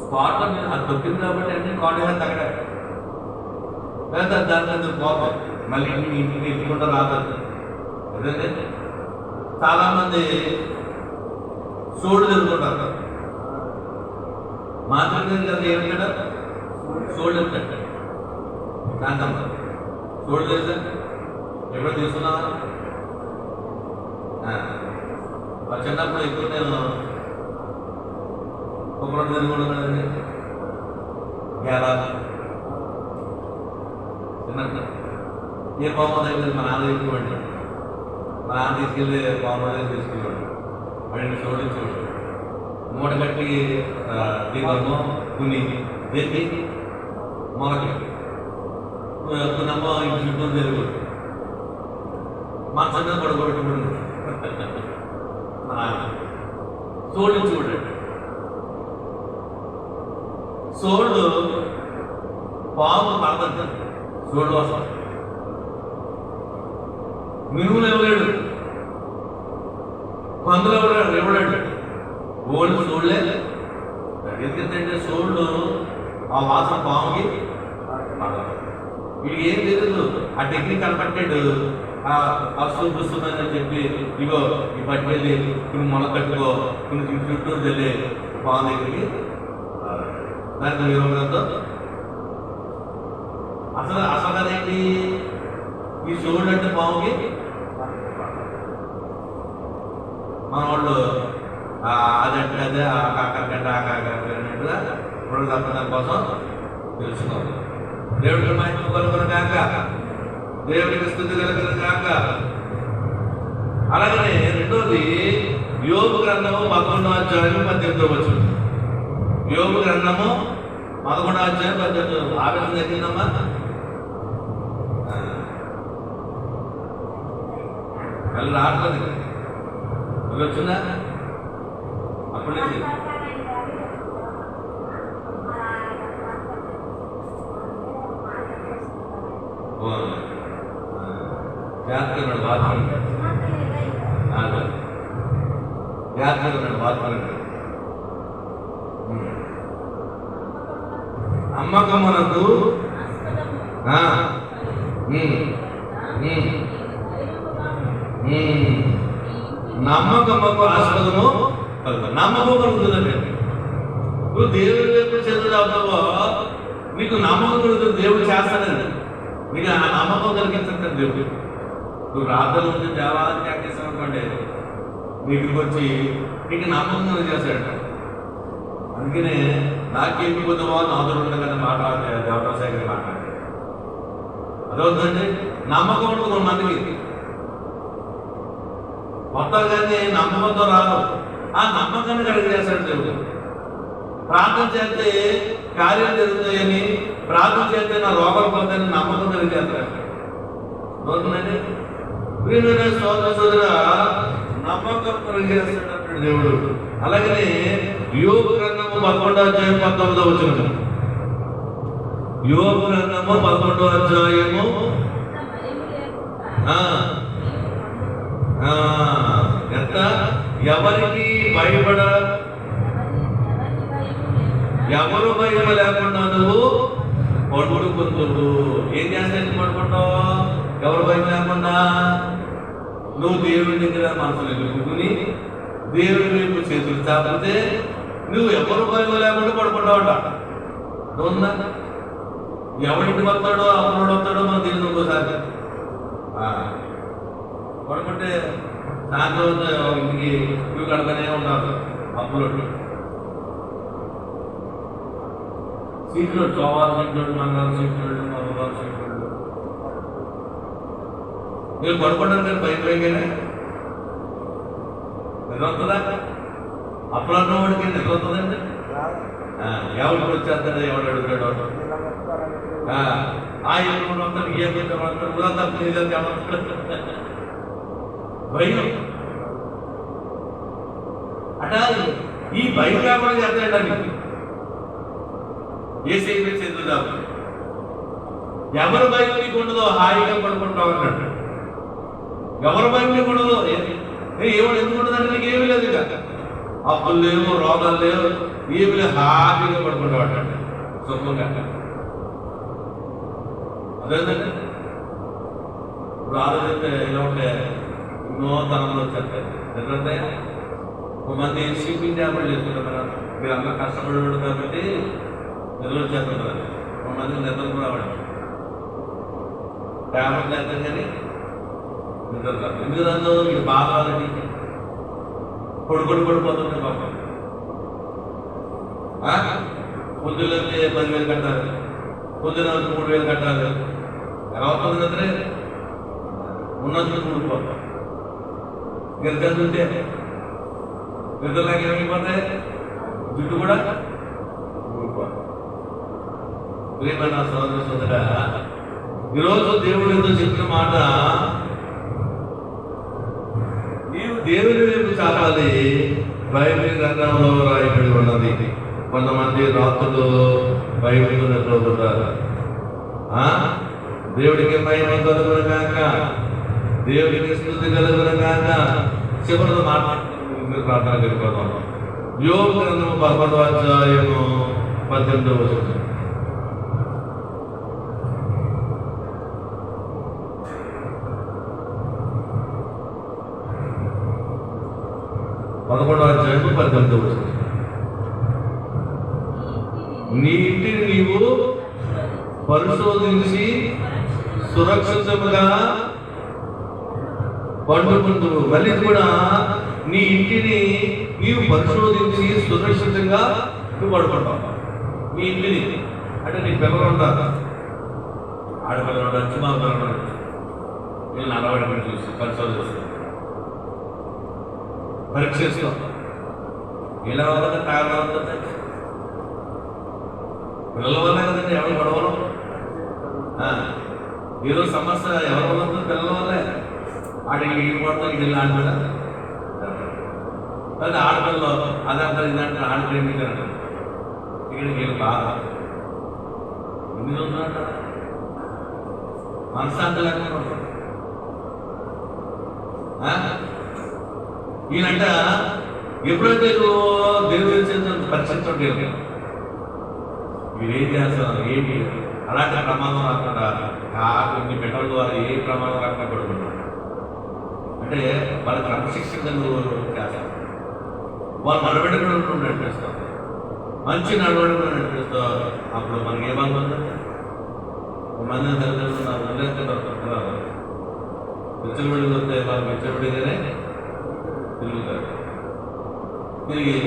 స్పాట్లో నేను అది దొరికింది కాబట్టి అన్ని కాంటాక్ట్ తగ్గడా లేదా దాని పోతాం మళ్ళీ ఇంటికి ఇట్టుకుంటూ రాదు. ఎందుకంటే చాలామంది సోడు తిరుగుతుంటారు. మాట్లాడేది కదా ఏమి కదా సోడు ఎత్తాడు దాంతో సోడు తెలుసా? ఎప్పుడు తీసుకున్నావా? చిన్నప్పుడు ఎక్కువ నేను ఒక రెండు తిరుగుడు కదండి గేలా చిన్నప్పుడు ఏ పాము దగ్గర మా నాన్న తీసుకుపోండి, మా నాన్న తీసుకెళ్ళి పాము దగ్గర తీసుకెళ్ళాడు. వాడిని చూడించేవాడు, మూట కట్టి దీపము కొని దేనికి మొలకి కొన్నమ్మో ఇంటి చుట్టూ తిరుగు మంచం మీద పడుకోబెట్టుకుంటు చూడండి. సోళ్ళు పాము పడదంట, సోళ్ళు వస్తాం. మినుములు ఇవ్వలేడు, పందులు ఇవ్వలేడు, ఓళ్ళు సోళ్ళే. ఎందుకంటే సోళ్ళు ఆ వాసన పాముకి పడదు. వీడికి ఏం తెలియదు, ఆ టెక్నిక్ కనపట్టాడు. అస్తుందని చెప్పి ఇగో ఈ పట్టుకెళ్ళి కొన్ని మొల కట్టుకో, కొన్ని చుట్టూ వెళ్ళి పాము దగ్గరికి దానికి విరోధంతో అసలు అదేంటి? ఈ శివుడు అంటే పాముకి మన వాళ్ళు అదంటే అదే ఆకాకంటే ఆకాకంటే అన్నట్టుగా ఇప్పుడు తప్పడం కోసం తెలుసుకోవాలి. దేవుడికి మహిమ కలుగును గాక, దేవుడికి స్తుతి కలుగును గాక. అలాగనే రెండోది యోబు గ్రంథము 11వ అధ్యాయం 18వ వచనం. యోబు గ్రంథము 11వ అధ్యాయం 18. ఆవేశం జరిగిందమ్మా. మళ్ళీ రావట్లేదు, మళ్ళీ వచ్చిందా? అప్పుడే జాగ్రత్తగా బాత్రూమ్ జాగ్రత్తగా బాత్రూమ్ అమ్మకమునకు నమ్మకమ్మకు ఆస్పదము నమ్మకం కలుగుతుందండి. నువ్వు దేవుడి వైపు చేతులు అవుతావో నీకు నమ్మకం కలుగుతుంది, దేవుడు చేస్తాడండి. నీకు ఆ నమ్మకం కలిగించండి దేవుడు. నువ్వు రాత్రి నుంచి దేవాలయం చేస్తావు అనుకోండి, నీకు వచ్చి నీకు నమ్మకం చేస్తాడు. అందుకనే నాకేమి పొందువా నాదుడు ఉండగానే మాట్లాడితే దేవతాశేఖర్ మాట్లాడారు. అదవుతుందండి. నమ్మకం ఉంటుంది కొంతమందికి, కొత్తగానే నమ్మకంతో రాదు. ఆ నమ్మకాన్ని కలిగి చేస్తాడు దేవుడు. ప్రార్థన చేస్తే కార్యం జరుగుతాయని, ప్రార్థన చేస్తే నా రోగాలు పోతాయని నమ్మకం కలిగి చేస్తాడు. అవుతుందండి. ప్రియమైన సోదర సోదర, నమ్మకం కలిగి చేస్తాడు దేవుడు. అలాగనే యోబు గ్రంథము 11వ అధ్యాయం 19వ వచనం. యోబు గ్రంథము 11వ అధ్యాయము ఎంత ఎవరికి భయపడ, ఎవరు భయం లేకుండా నువ్వు పడుకుంటుడు. ఏం చేస్తాను పడుకుంటావు? ఎవరు భయం లేకుండా నువ్వు దేవుడి దగ్గర మనసులు ఎదుర్కొని దేవుడి వైపు చేతులు చాపితే నువ్వు ఎవరు భయం లేకుండా పడుకుంటావంట. ఉందా? ఎవరింటికి వస్తాడో అప్పుడు వస్తాడో మనం తెలియదు. ఇంకోసారి పడుకుంటే సాయంత్రం ఇంటికి క్యూ కడతానే ఉంటారు. అప్పులు సీట్లు చోవాలు సీట్లు, మంగళ సీట్లు, మగవాళ్ళ సీట్లు. మీరు పడుకుంటారు కానీ భయం భయంగానే నిద్ర వస్తుందా? అప్పుడు అన్నవాడికి నిద్ర వస్తుందండి. ఎవరికి వచ్చేస్తాడు, ఎవడు అడుగుతాడు, ఆ ఎవరు వస్తాడు, ఏ భయం అటా. ఈ భయం కాకుండా చేస్తాడండి. ఏ సేపు చేతులు కాదు. ఎవరు భయం నీకు ఉండదో హాయిగా పడుకుంటావు అన్నాడు. ఎవరు భయం నీకు ఉండదో ఏమో ఎందుకు ఉండదంటే నీకు ఏమీ లేదు. ఇక అప్పులు లేవు, రోగాలు లేవు, ఏమి లేదు, హ్యాపీగా పడుకుంటావు అంటాడు. సుఖంగా. అదేంటంటే ఇప్పుడు ఆలోచిస్తే ఇలా ఉంటే ఎన్నో తనంలో వచ్చేస్తాయి. ఎందుకంటే కొంతమంది షిప్పింగ్ ట్యాబ్లు చేసుకుంటారు. మీరు అంతా కష్టపడి కాబట్టి నిద్ర వచ్చేస్తుంటారు. కొంతమంది నిద్ర కూడా రావడం ట్యాబ్లెట్ చేస్తాం కానీ నిద్ర రాదు. ఎందుకు రాదు? మీరు బాగా పడిపోతుంటే పాపం. పొద్దులకి 10,000 కట్టాలి, పొద్దున 3,000 కట్టాలి. ఎలా అవుతుంది నిద్రే? ఉన్నది కూడిపోతాం. గిరిజంతుంటే నిద్రలాగా ఏమైపోతాయి, జుట్టు కూడా ఊడిపోతాం. ప్రియమైన సోదర సోదర, ఈరోజు దేవుడు ఏదో చెప్పిన మాట, నీవు దేవుని వైపు చాలాలి. బైబిల్ గ్రంథంలో రాయబడి ఉన్నది. కొంతమంది రాత్రులు బైబిల్ నిద్రపోతారు. దేవుడికి మహిమ కలుగును గాక, దేవుడికి స్తుతి కలుగును గాక. చివరిలో మాట్లాడుతూ ప్రార్థన జరిగిపోతాం. యోబు గ్రంథము 11వ అధ్యాయము 18వ వచనం. నీ ఇంటిని నీవు పరిశోధించి సురక్షితంగా పండుకుంటువు. మళ్ళీ కూడా నీ ఇంటిని నీవు పరిశోధించి సురక్షితంగా నువ్వు పడుకుంటావు. నీ ఇంటిని అంటే నీ పిల్లలు ఉంటారు, ఆడపిల్లలు ఉంటారు, చిన్న పిల్లలు ఉంటారు. వీళ్ళని అలవాటు చూసి పరిశోధిస్తాం, పరీక్షిస్తాం. ఇలా వల్ల కారణం అవుతుంది పిల్లల వల్ల కదండి. ఎవరు గొడవలు ఈరోజు సమస్య ఎవరి వల్ల ఉంటుంది? పిల్లల వల్లే. ఆడికి ఇల్లు పడతాం, ఇల్లు ఆడపిల్ల అదే ఆడపిల్లలు అదంటారు, ఇదంటారు, ఆడపిల్ల ఎందుకు అంటారు. ఇక్కడికి వీళ్ళు బాగా ఎందుకు ఉంటున్నారంట, మనశ్శాంతి లేకుండా ఉంటారు. ఈయనంట ఎప్పుడైతే దేవుడి చేత పరీక్షించండి, మీరేం చేస్తున్నారు ఏంటి, అలాంటి ప్రమాదం రాకుండా కొన్ని బిడ్డల ద్వారా ఏ ప్రమాదం రాకుండా పడుకుంటారు. అంటే వాళ్ళ క్రమశిక్షణ చేస్తారు. వాళ్ళు నడవడి కూడా నడిపిస్తారు, మంచి నడవడి కూడా నడిపిస్తారు. అప్పుడు మనకి ఏమవుతుంది? మంది తల్లిదండ్రులు వదిలేస్తే దొరుకుతున్నారు. విచ్చలబడి వస్తే వాళ్ళు విచ్చలబడిగానే తిరుగుతారు. తిరిగి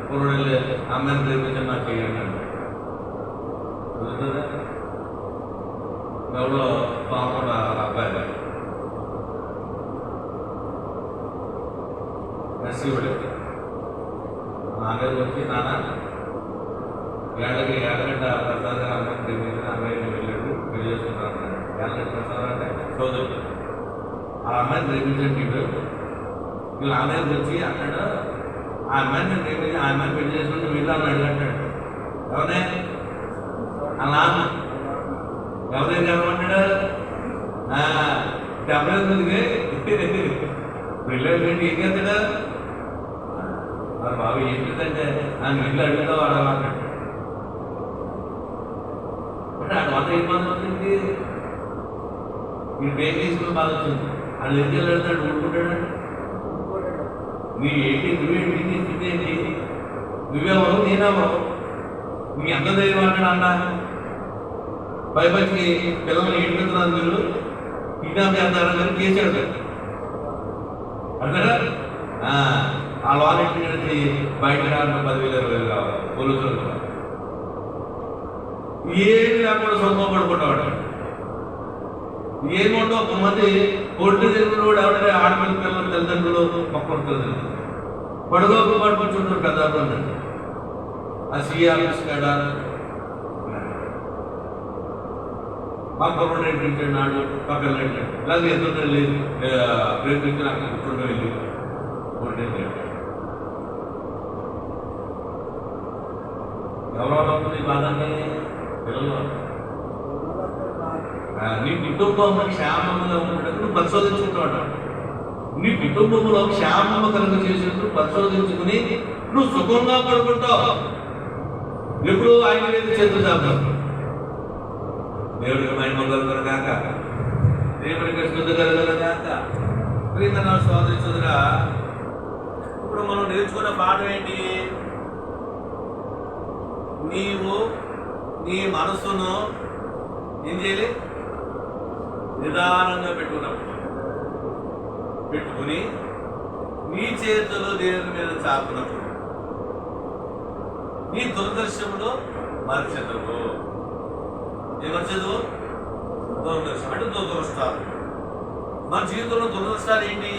పూర్వెళ్ళి అమ్మాయిని ప్రేమించి నాకు చేయండి అంట. ఎవరో పాపం అబ్బాయి నర్సింహుడు నాన్నగారు వచ్చి నాన్న ఏడగంట ప్రసాద్ గారు అమ్మాయిని ప్రేమించిన అమ్మాయిని వెళ్ళాడు పెళ్లి చేసుకుంటాను. ఏడగంట ప్రసాద్ అంటే సోదరుడు ఆ అమ్మాయిని ప్రేమించండి వీళ్ళు నాన్నగారు వచ్చి అన్నాడు ఆ అమ్మాయిని ప్రేమించి ఆ అమ్మాయిని పెళ్లి చేసుకుంటే వీళ్ళు అన్నాడు అంటాడు. ఎవరే ఆ నాన్న ఎవరైనా ఎవరన్నాడు చెప్పలేదు పెళ్ళి ఏం చేస్తాడా మరి బాబు ఏంటంటే నన్ను ఇల్లు అడుగుతా వాడాలంటాడు. అంటే ఆ వంట ఏం బాధ వచ్చింది మీరు పేరు తీసుకుని బాధ వచ్చింది. అది ఎందుకు వెళ్తాడు ఊరుకుంటాడు. నీ ఏంటి నువ్వేంటి నీ స్థితి ఏంటి నువ్వెవరు నేనెవరు నీకు ఎంత ధైర్యం అంటాడు అన్న పైపచ్చి పిల్లల్ని ఏంటి పెడుతున్నారు మీరు కిడ్నాప్ చేస్తారని మీరు కేసు పెడతారు అంటారా. ఆ వాలెట్ నుంచి బయట రావడం 10,000-20,000 కావాలి పోలీసులు ఏమి లేకుండా సొంతం పడుకుంటాడు. ఏముండో కొంతమంది ఒడ్డు తిరుగులు కూడా ఎవరైనా ఆడపిల్ల పిల్లలు తల్లిదండ్రులు మొక్కుంటుంది పడుకోకు పడుకుంటుంటారు పెద్ద ఆ సీఆర్ఎస్ కాడ మా పొలం ఏంటంటే నాడు పక్కన ఏంటంటే ఇలాగే ఎదురు లేదు ప్రేమించి నాకు కూర్చుంటూ వెళ్ళి ఎవరో నీ బాధ పిల్లలు నీ కుటుంబంలో క్షేమంగా ఉండేటప్పుడు పరిశోధించుకుంటాడు. నీ కుటుంబంలో క్షేమము కనుక చేసేటప్పుడు పరిశోధించుకుని నువ్వు సుఖంగా పడుకుంటావు. ఎప్పుడు ఆయన మీద చేతులు చాపుతావు. దేవుడికి మహిమ కలుగునుగాక, దేవుడికి స్తుతి కలుగునుగాక. ప్రియమైన సోదరుడా, ఇప్పుడు మనం నేర్చుకున్న పాఠం ఏంటి? నీవు నీ మనసును ఏం చేయాలి? నిదానంగా పెట్టుకుని నీ చేతులు దేవుని మీద చాపునప్పుడు నీ దురదర్శములు మరచెదవు. ఏమర్చదు? దురదర్శనం అంటే దురదృష్టాలు. మన జీవితంలో దురదృష్టాలు ఏంటి?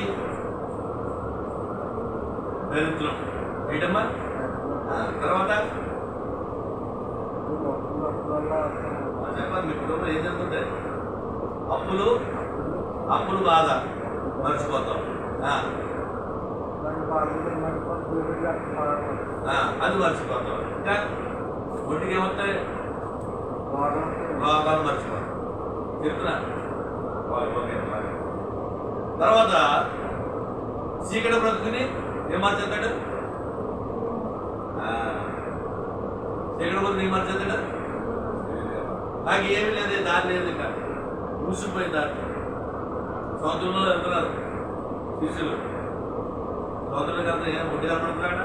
దరిద్రం ఏంటమ్మా? తర్వాత చెప్పండి, మీ కుటుంబంలో ఏం జరుగుతుంటాయి? అప్పులు బాధ మర్చిపోతాం. అది మర్చిపోతాం. ఇంకా ఒంటికి ఏమవుతాయి? రోగాలు మర్చిపోతాం. చెప్తున్నా. తర్వాత చీకటి బ్రతుకుని ఏం మార్చేస్తాడు? చీకటి బ్రతుకుని ఏం మార్చేస్తాడు? నాకు ఏమీ లేదు, దారి లేదు, ఇంకా మూసిపోయింది దారి. సముద్రంలో వెళ్తున్నారు శిష్యులు. సముద్రంలో అంతా ఏం ఒడ్డు కనపడుతున్నాడా?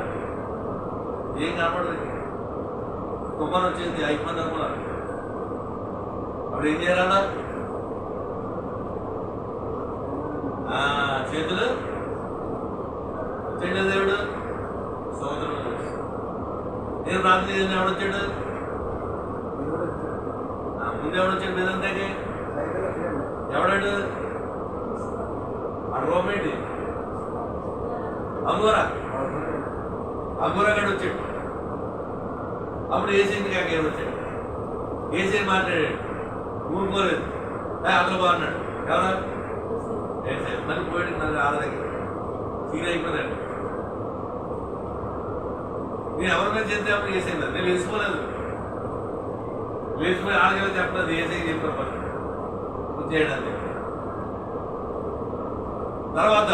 ఏం కనపడదు. తుఫాను వచ్చింది, 5 మంది అనుకున్నారు. అప్పుడు ఏం చేయాలన్నా? చేతులు వచ్చాడు దేవుడు సముద్రంలో. నేను ప్రార్థన చేసిన ఎవడొచ్చాడు? ముందు ఎవడొచ్చాడు మీదంతాకి? ఎవడాడు? ఆ రోమేంటి? అంగూరా గడు వచ్చాడు. అప్పుడు ఏసీని కాక ఏమొచ్చాడు? ఏసీ మాట్లాడాడు, ఊరుకోలేదు. అందరూ బాగున్నాడు. ఎవరా? ఏసీ. మళ్ళీ పోయాడు నాకు ఆడదగ్గర సీన్ అయిపోయాడు. నేను ఎవరిమైనా చేస్తే అప్పుడు ఏసైందా? నేను లేచిపోలేదు. లేచిపోయి ఆడగల చెప్పలేదు, ఏసైకి చెప్పాను చేయడానికి. తర్వాత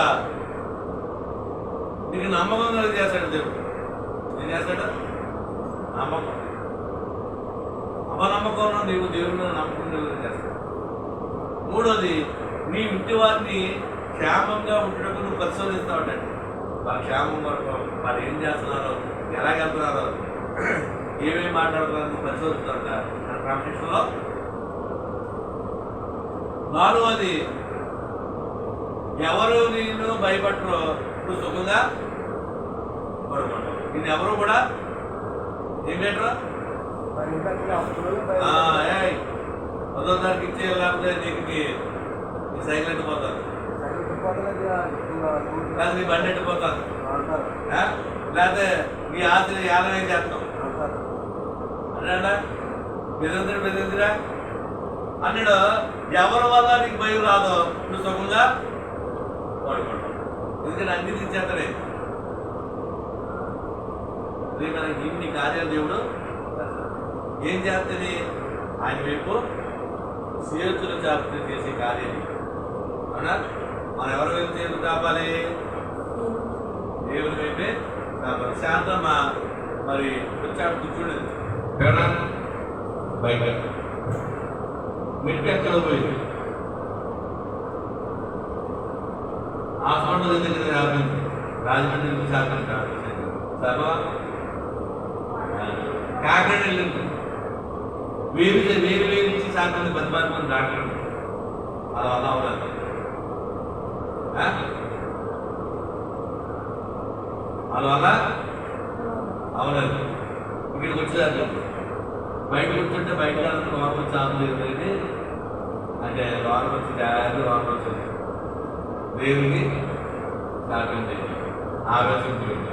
నీకు నమ్మకం కలిగి చేస్తాడు దేవుడు. ఏం చేస్తాడు? నమ్మకం. అపనమ్మకంలో నీవు దేవుడిని నమ్మకం కలిగి చేస్తాడు. మూడోది, నీ ఇంటి వారిని క్షేమంగా ఉండటం నువ్వు పరిశోధిస్తూ ఉంటాడు. వారి క్షేమం వరకు వారు ఏం చేస్తున్నారో, ఎలాగెళ్తున్నారో, ఏమేమి మాట్లాడుతున్నారో నువ్వు పరిశోధిస్తూ ఉంటారు క్రమశిక్షణలో. నాలుగోది, ఎవరు నేను భయపడరో నువ్వు సుఖంగా పడుకుంటావు. ఇది ఎవరు కూడా ఏం పెట్టరు పదో తారీఖు ఇచ్చే లేకపోతే నీకు నీ సైకిల్ ఎట్టిపోతాను లేదా నీ బండి ఎట్టిపోతాను లేకపోతే నీ ఆస్తిని యాదవేం చేస్తాం అన్నాడా బెదిరిందిరా అన్నాడు. ఎవరి వల్ల నీకు భయం రాదో నువ్వు సుఖంగా వాడుకుంటావు. ఎందుకంటే అన్ని తీసేస్తాడే మనకి ఇన్ని కార్యాలు దేవుడు ఏం చేస్తుంది. ఆయన వైపు చేతులు చాపి చేసే కార్యం అవునా. మనం ఎవరి వైపు చేతులు చాపాలి? దేవుని వైపే చాపాలి. శాంతమ్మా మరి వచ్చాడు కూర్చోండి బయట మిట్టు ఎక్కడ పోయింది హాస్పిటల్ దగ్గర రాబోయింది. రాజమండ్రి శాఖలు కాదు సర్వా కాకినాడ వెళ్ళింది. వేరు నుంచి శాఖలు 10 మంది డాక్టర్ అలా అలా అవ్వలేదు. అలా అవలేదు. ఇక్కడికి వచ్చేదాన్ని బయట కూర్చుంటే బయట లోపల వచ్చి ఆపలేదు అంటే లోపల వచ్చి డాడీ లోపల వచ్చింది దేవుని సాగింది ఆవేశం పోయింది.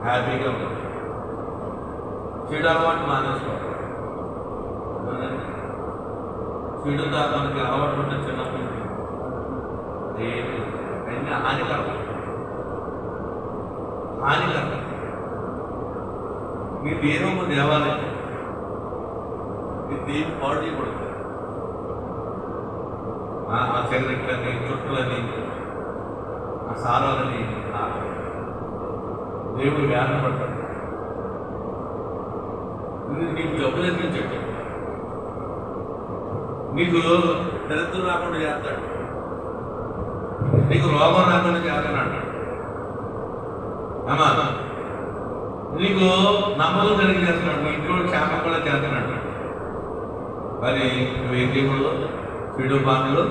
హ్యాపీగా ఉంది. చెడు అలవాటు మానేసుకోవాలి. చెడుతో మనకి అలవాటు ఉంటే చిన్నప్పుడు అన్నీ హానికరం. మీ దేహము దేవాలయం. మీ దేవి పాడు చేయకూడదు. ఆ సిగరెట్లని చుట్టులని ఆ సారాలని దేవుడు వ్యాధి పడతాడు. నీకు జబ్బు నిర్మించాడు. నీకు దరిద్రం రాకుండా చేస్తాడు. నీకు రోగం రాకుండా చేస్తాను అంటాడు. అమ్మా నీకు నమ్మకం కలిగి చేస్తున్నాడు. నీ ఇంట్లో క్షేమం కూడా చేస్తాను అంటాడు. మరి నువ్వేం చేయకూడదు? చెడు పాటలు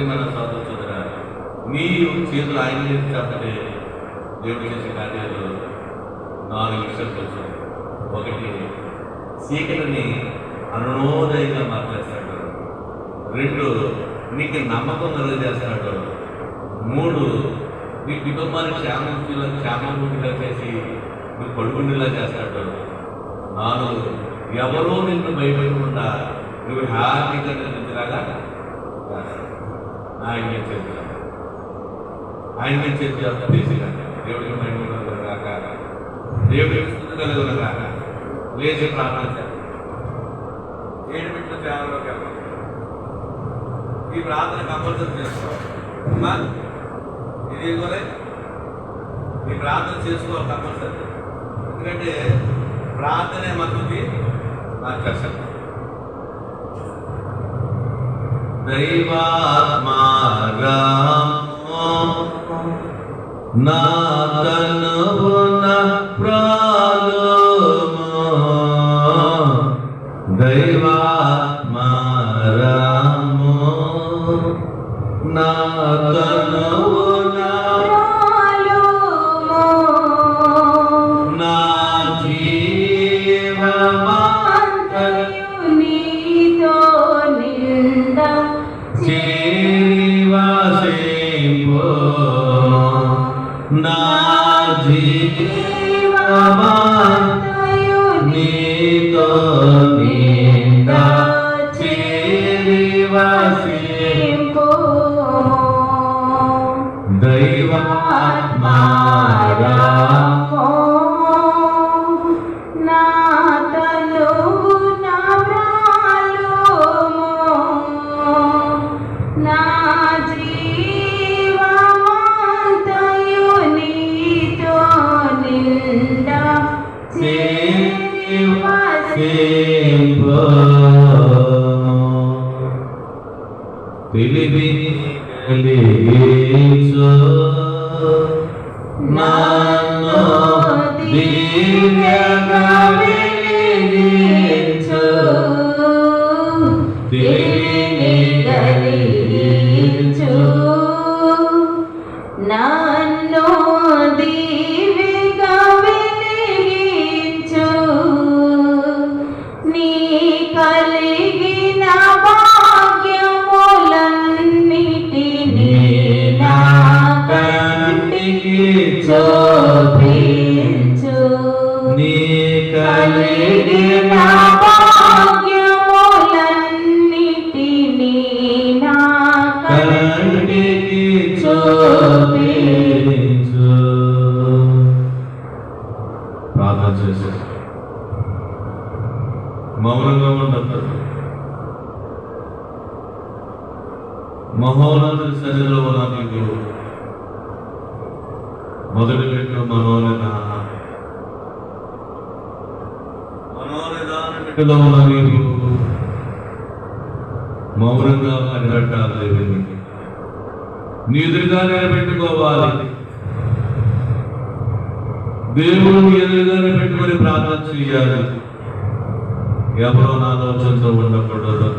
మన చదువుతుందిరా. నీ చేతులు ఆయన చేసి చెప్పండి. దేవుడు చేసే కార్యాలు 4 విషయాలు తెలుసు. 1 చీకటిని అనునోదయంగా మార్చేస్తాడు. 2 నీకు నమ్మకం కలుగజేస్తాడు. 3 నీ కుటుంబాన్ని క్షేమంగా చేసి నువ్వు పడుకునేలా చేస్తాడు. 4 ఎవరో నిన్ను భయపడకుండా నువ్వు హ్యాపీగా నిర్మించలాగా ఆయన చేతి దేశంగా దేవుడికి మహిమగాక దేవుడికి స్థుతి కలుగునగాక. లేచి ప్రార్థన చేయాలి. 7 బిడ్డల ధ్యానంలోకి వెళ్తాం. ఈ ప్రార్థన కంపల్సరీ చేసుకోవాలి. ఇది కూడా ఈ ప్రార్థన చేసుకోవాలి కంపల్సరీ. ఎందుకంటే ప్రార్థనే మనకి మార్గదర్శనం. దైవాత్మా నా తనువున ప్రాణము దైవాత్మా రాము నా తనువున నా జీవమంతయు నీతో నిండా జీవసేంబో నా జీవమంతయు నీతో నిండా జీవసేంబో దైవాత్మా రామో నా తనువు నా ప్రాణము నా జీవమంతయు నీతో నిండా జీవసేంబో తెలివి కలిగించు నన్ను దివ్యంగా వెలిగించు తెలివిని కలిగించు కలిగిన భాగ్యములన్నిటినీ నా కంటికి చూపించు. ప్రార్థన చేసి మౌనంగా ఉండదు. మహోన్నత సన్నిధిలో ఉన్న నీకు మొదటి పెట్టిన మనోనిదానంలో ఉన్న నీకు మౌనంగా కనిపెట్టాలి. దేవుని నీ ఎదురుగా నిలబెట్టుకోవాలి. దేవుని ఎదురుగా పెట్టుకొని ప్రార్థన చేయాలి. ఎవరో ఆలోచనతో ఉండకూడదు.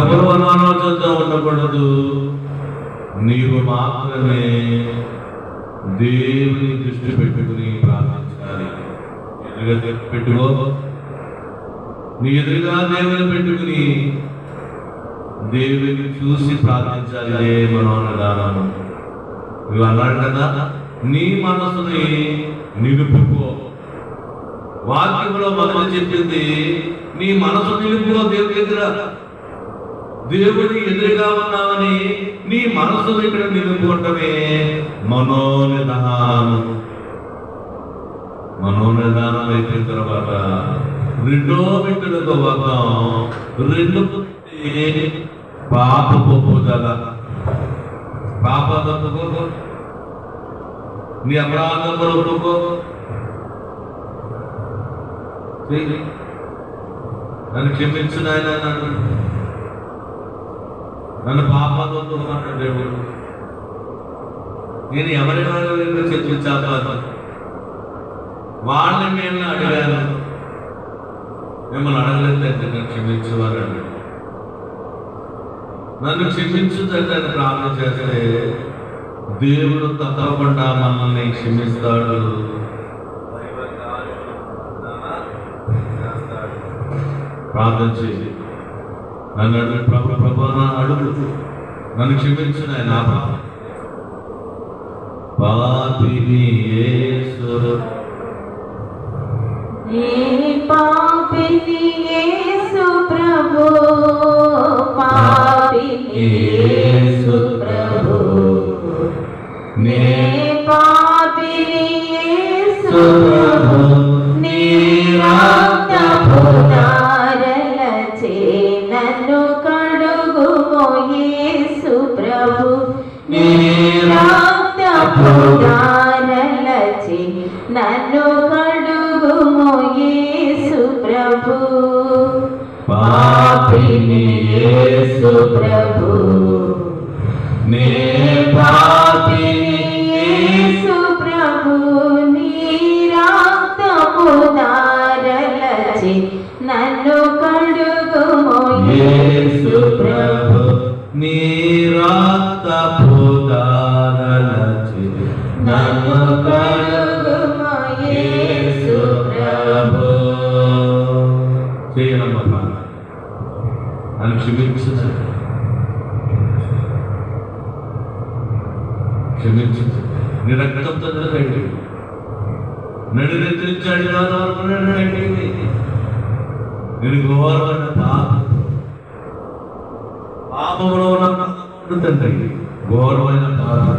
ఎవరో ఆలోచనతో ఉండకూడదు. నీవు మాత్రమే దేవుని దృష్టి పెట్టుకుని ప్రార్థించాలి. ఎదురుగా పెట్టుకో. నీ ఎదురుగా దేవుని పెట్టుకుని దేవుని చూసి ప్రార్థించాలి. ఇదే మనోనిదానం. నువ్వు అన్నాడు కదా, నీ మనసుని నిలుపుకో. వాక్యంలో మొదలు చెప్పింది నీ మనసు నిలుపుకో. దేవుని దగ్గర దేవుని ఎదురుగా ఉన్నావని నీ మనసును ఇక్కడ నిలుపుకోవటమే మనోనిదానం. మనోనిదానం అయిపోయిన తర్వాత రెండో వ్యక్తులకు వద్దాం. రెండు పాప పోపుదల. పాప తప్పుకో. నీ అపరాధములు ఒప్పుకో. నన్ను క్షమించు నాయన, నన్ను పాపాలు ఒప్పుకున్నాడు దేవుడు. నేను ఎవరి వాళ్ళని చర్చించాను, వాళ్ళని మేము అడిగాను, మిమ్మల్ని అడగలేదు. నన్ను క్షమించు వారు. నన్ను క్షమించు తండ్రి ప్రార్థన చేస్తే దేవుడు తప్పకుండా మనల్ని క్షమిస్తాడు. ప్రార్థన చేసి నన్ను అడుగు, ప్రభు అడుగు, నన్ను క్షమించు నాయన. పాపిని యేసు, పాపిని యేసు ప్రభు, పాపిని యేసు ప్రభు, నే పాపిని యేసు ప్రభు, నీ రక్తపు ధారలచే నన్ను కడుగుమో యేసు ప్రభు, నీ రక్తపు ధారలచే నన్ను కడుగుమో యేసు ప్రభు, పాపిని యేసు ప్రభు, నే పాపిని యేసు ప్రభు, నీ రక్తపు ధారలచే నన్ను కడుగుమో యేసు ప్రభు, నీ రక్తపు ధారలచే నన్ను కడుగుమో యేసు ప్రభు. చేయనమ్మా, నన్ను క్షమించు, క్షమించు. నీ రక్తంతో నిలబడి నడిరెత్తించాడు వరకు నడిపింది. నేను ఘోరమైన పాపంలో ఉన్న తండ్రి, ఘోరమైన పాపం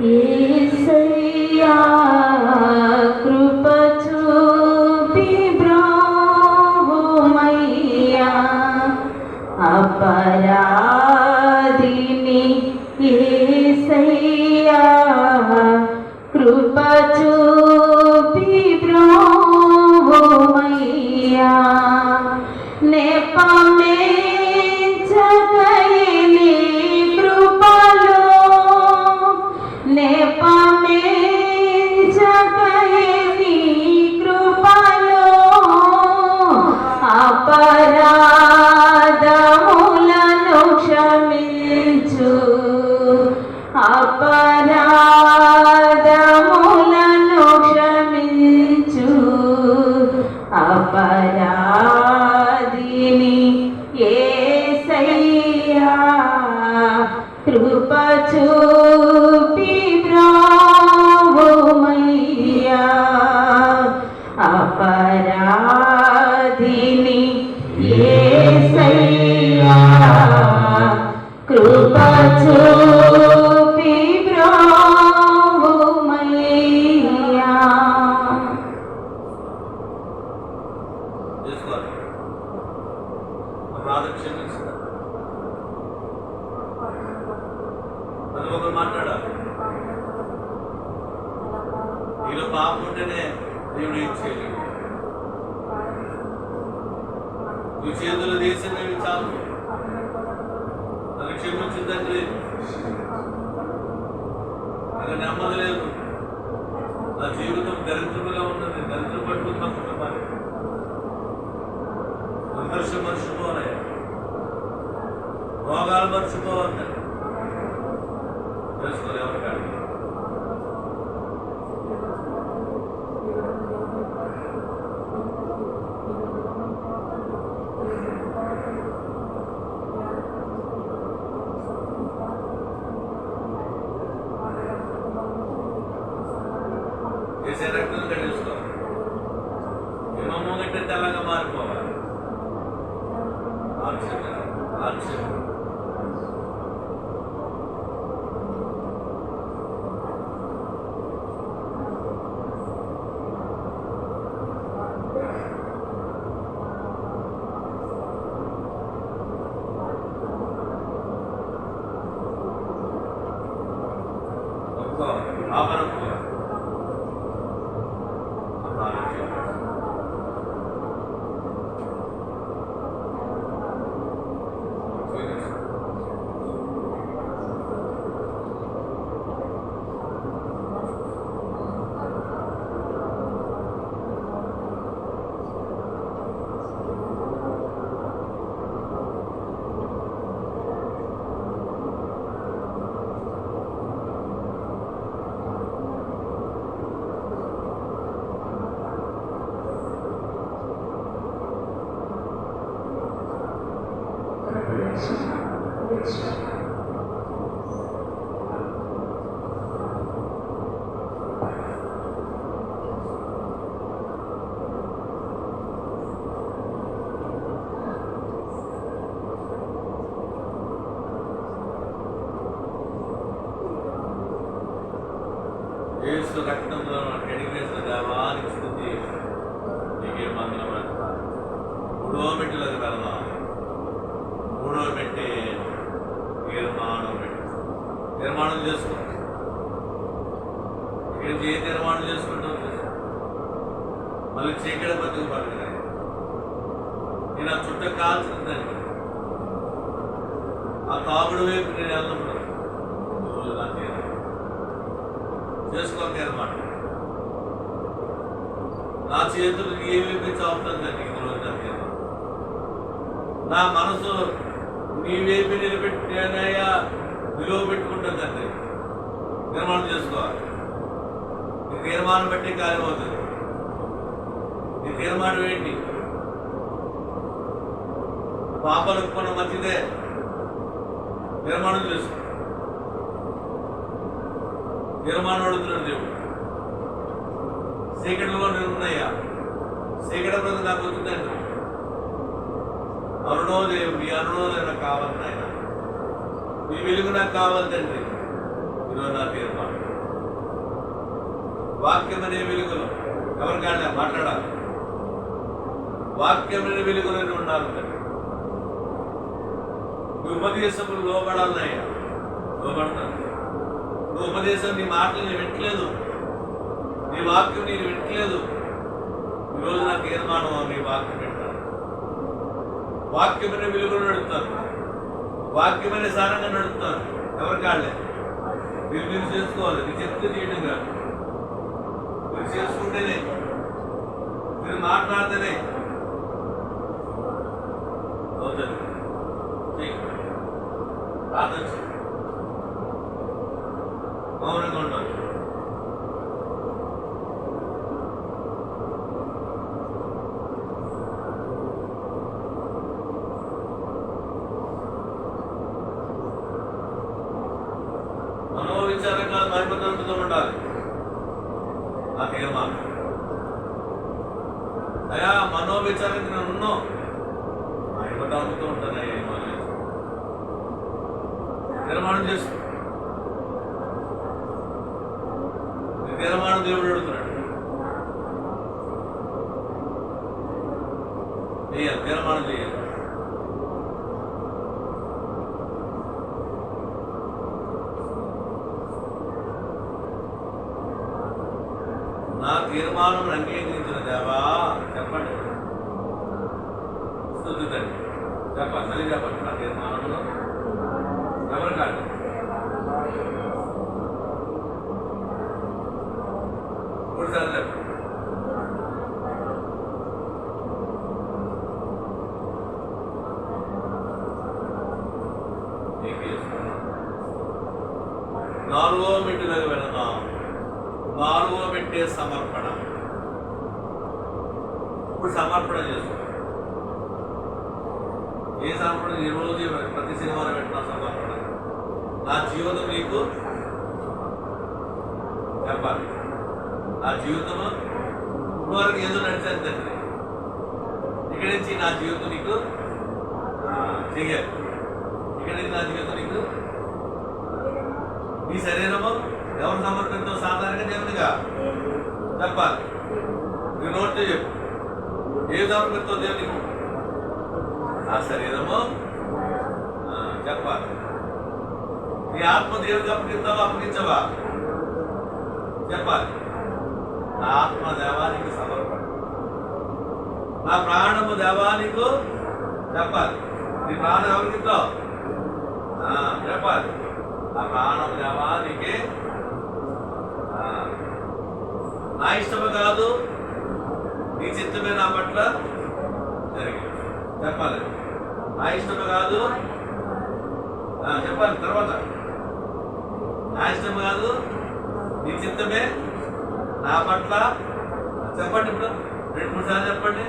యేసయ్యా కృప చూపి బ్రోమయ్యా, అపరాధిని యేసయ్యా కృప చూపి బ్రోమయ్యా, నెపమేంచకయని కృపలో, నెపమేంచకయని కృపలో, అపరాధములను క్షమించు, కృప చూపి బ్రోవుమయ్యా అపరాధిని యేసయ్యా కృప చూపి బ్రోవుమయ్యా. చేసుకోవాలి. అపరాధ క్షమించాలి. అది ఒకరు మాట్లాడాలి. నీలో పాపం ఉంటేనే దేవుడు ఏం చేయలేడు. నీ చేతులు దేశమేవి చాలు. నన్ను క్షమించిందంటే నాకు నెమ్మది లేదు. నా జీవితం దరిద్రముగా ఉన్నది. దరిద్రం పట్టుకుని మా కుటుంబాన్ని సంఘర్షం మర్చిపోవాలి. రోగాలు మర్చిపోవాలి. తెలుసుకోవాలి ఎవరు కాదు. చేసే రక్తం కట్టేసుకోవాలి. హిమము కంటే తెల్లగా మారిపోవాలి. ఆలస్యం యేసు రక్తంలో కడిగేసిన దేవానికి స్థుతి. నీకే మందులం. మూడో మెట్టులకు వెళ్దాం. మూడో మెట్టి నిర్మాణం పెట్టి నిర్మాణం చేసుకో. ఇక్కడ ఏ నిర్మాణం చేసుకుంటావు చేసుకో. మళ్ళీ చీకటి బతుకు పడుతున్నాయి. నేను ఆ చుట్ట కాల్చిందని ఆ తాగుడు వైపు నేను వెళ్తున్నాను. చేసుకో నిర్మాణం. నా చేతులు ఏమేమి చాపుతుందండి నా మనసు నీ వైపు నిలబెట్టానయ్యా విలువ పెట్టుకుంటుందండి. నిర్మాణం చేసుకోవాలి. నీ తీర్మానం బట్టి కార్యం అవుతుంది. నీ తీర్మానం ఏంటి? పాపలకు కొన్న మంచిదే. నిర్మాణం చేసుకో. నిర్మాణం అడుగుతున్నాడు దేవుడు. చీకటిలో నేనున్నాయా? చీకటి బ్రత నాకు వచ్చిందండి. అరుణోదయం నీ అరుణోదయం నాకు కావాలి నాయన. నీ వెలుగు నాకు కావాలి తండ్రి. ఈరోజు నా తీర్మానం. వాక్యం అనే వెలుగులో ఎవరికైనా మాట్లాడాలి. వాక్యం అనే వెలుగులో ఉండాలి తండ్రి. నువ్వు ఉపదేశములు లోబడాలన్నాయా? లోబడతాను. నువ్వు ఉపదేశం నీ మాటలు నేను వింటలేదు. నీ వాక్యం నేను వింటలేదు. ఈరోజు నా తీర్మానం నీ వాక్యం వింటాను. వాక్యమైన వెలుగులో నడుపుతాను. వాక్యమైన సారంగా నడుపుతాను. ఎవరి కాళ్ళే మీరు చేసుకోవాలి. నీ చెప్తే చేయడం కాదు. మీరు చేసుకుంటేనే, మీరు మాట్లాడితేనే అవుతుంది. ప్రార్థన మౌనంగా ఉండాలి. మనోవిచారం కాదు, మహిమతో ఉండాలి. ఆ తీర్మానం అయా మనోవిచారానికి నేను ఉన్నావు, మహిమతో ఉంటానయ్యా. తీర్మానం చేసుకో. తీర్మానం దేవుడు అడుగుతున్నాడు. చేయాలి, తీర్మానం చేయాలి. నా తీర్మానం అంగీకరించిన దేవా చెప్పండి. స్తుతించండి, చెప్పండి, మళ్ళీ చెప్పండి. నా తీర్మానంలో ఎవరు కాదు. మూడుసార్లు చెప్పండి. నాలుగో మెట్టులకు వెళదాం. నాలుగో మెట్టే సమర్పణ. ఇప్పుడు సమర్పణ చేసుకో. ఏ సమర్పణ? ఈ రోజు ప్రతి శనివారం పెట్టిన సమర్పణ. నా జీవితం నీకు చెప్పాలి. నా జీవితము ఇప్పుడు వరకు ఏదో నడిచాను తండ్రి, ఇక్కడి నుంచి నా జీవితం నీకు చెయ్యాలి. ఇక్కడి నుంచి నా జీవితం నీకు. నీ శరీరము ఎవరు సమర్పిస్తావు? సాధారణంగా దేవునిగా చెప్పాలి. నీ నోటితో చెప్పు. ఏ సమర్పిస్తావు దేవునికి? నా శరీరము చెప్పాలి. నీ ఆత్మ దేవుడికి అప్పగిస్తావా, అప్పగించవా? చెప్పాలి. నా ఆత్మ దేవానికి సమర్పణ. నా ప్రాణము దేవానికి చెప్పాలి. నీ ప్రాణం ఎవరికి ఇస్తావు? చెప్పాలి. నా ప్రాణం దేవానికి. నా ఇష్టము కాదు, నీ చిత్తమే నా పట్ల జరిగింది. చెప్పాలి. నా ఇష్టము కాదు చెప్పాలి. తర్వాత నా ఇష్టం కాదు, నీ చిత్తమే నా పట్ల. చెప్పండి. ఇప్పుడు 2-3 సార్లు చెప్పండి.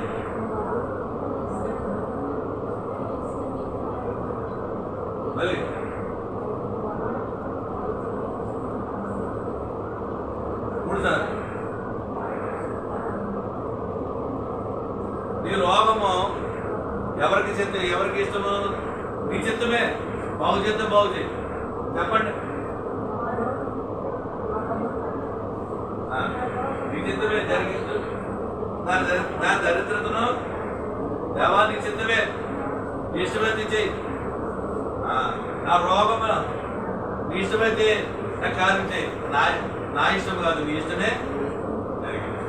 మళ్ళీ సార్. నీ రోగము ఎవరికి ఎవరికి ఇష్టము? నీ చిత్తమే. బాగు చేస్తే బాగు చేయి. చెప్పండి. నీ చిత్తమే జరిగించు. నా దరిద్రతను దేవా నీ చిత్తమే, ఇష్టమైతే చెయ్యి. నా రోగము నీ ఇష్టమైతే నా కార్యం చేయి. నా ఇష్టం కాదు, నీ ఇష్టమే జరిగింది.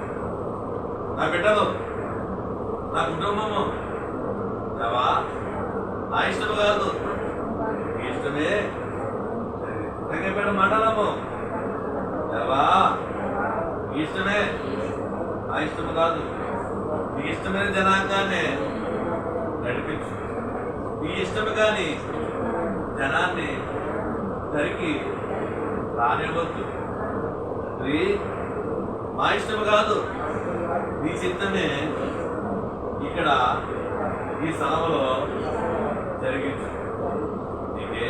నా బిడ్డలు, నా కుటుంబము దేవా నా ఇష్టం కాదు, నీ ఇష్టమే జరిగింది. మండలము దేవా నీ ఇష్టమే, నా ఇష్టము కాదు, నీ ఇష్టమైన జనాంగాన్ని నడిపించు. నీ ఇష్టము కానీ జనాన్ని దరికి రానివ్వద్దు. మా ఇష్టం కాదు, నీ చిత్తమే ఇక్కడ ఈ స్థలంలో జరిగించు. నీకే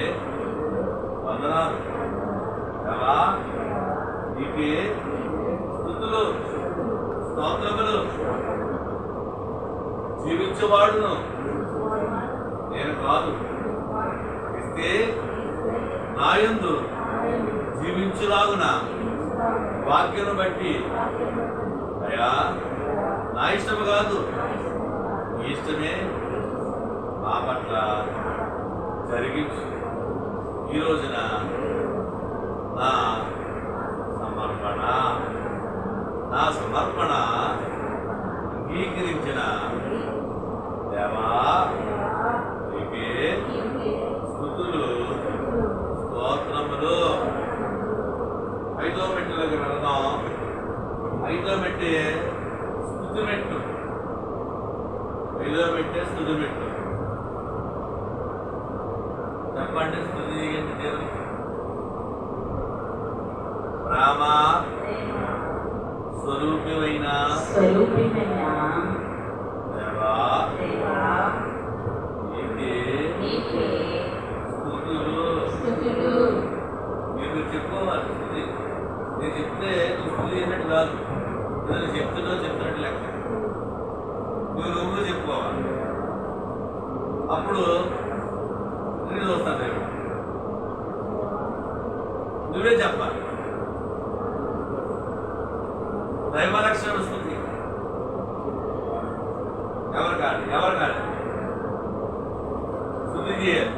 వందనాలు దేవా, నీకే స్తుతులు స్తోత్రములు. జీవించేవాడును నేను కాదు, ఇస్తే నాయందు జీవించులాగున వాక్యను బట్టి అయ్యా నా ఇష్టము కాదు, నీ ఇష్టమే మా పట్ల జరిగించు. ఈ రోజున నా సమర్పణ అంగీకరించిన దేవా నీకే స్తుతులు స్తోత్రములు. 5వ మెట్టులోకి వెళదాం. 5వ మెట్టే స్తుతి మెట్టు. 5వ మెట్టే స్తుతి మెట్టు. చెప్పండి. స్తుతి ఏంటి? దేవుని రామ స్వరూపమైన దేవా నీకే స్తుతులు. మీరు చెప్పుకోవాలి. నేను చెప్తే నువ్వు స్థుతి చేసినట్టు కాదు, నేను చెప్తున్నట్టు లెక్క. నువ్వు రూమ్లో చెప్పుకోవాలి, అప్పుడు నేను చూస్తాను. నేను నువ్వే చెప్పాలి. దైవరక్షణ వస్తుంది. ఎవరు కాదు స్థుతి చేయాలి.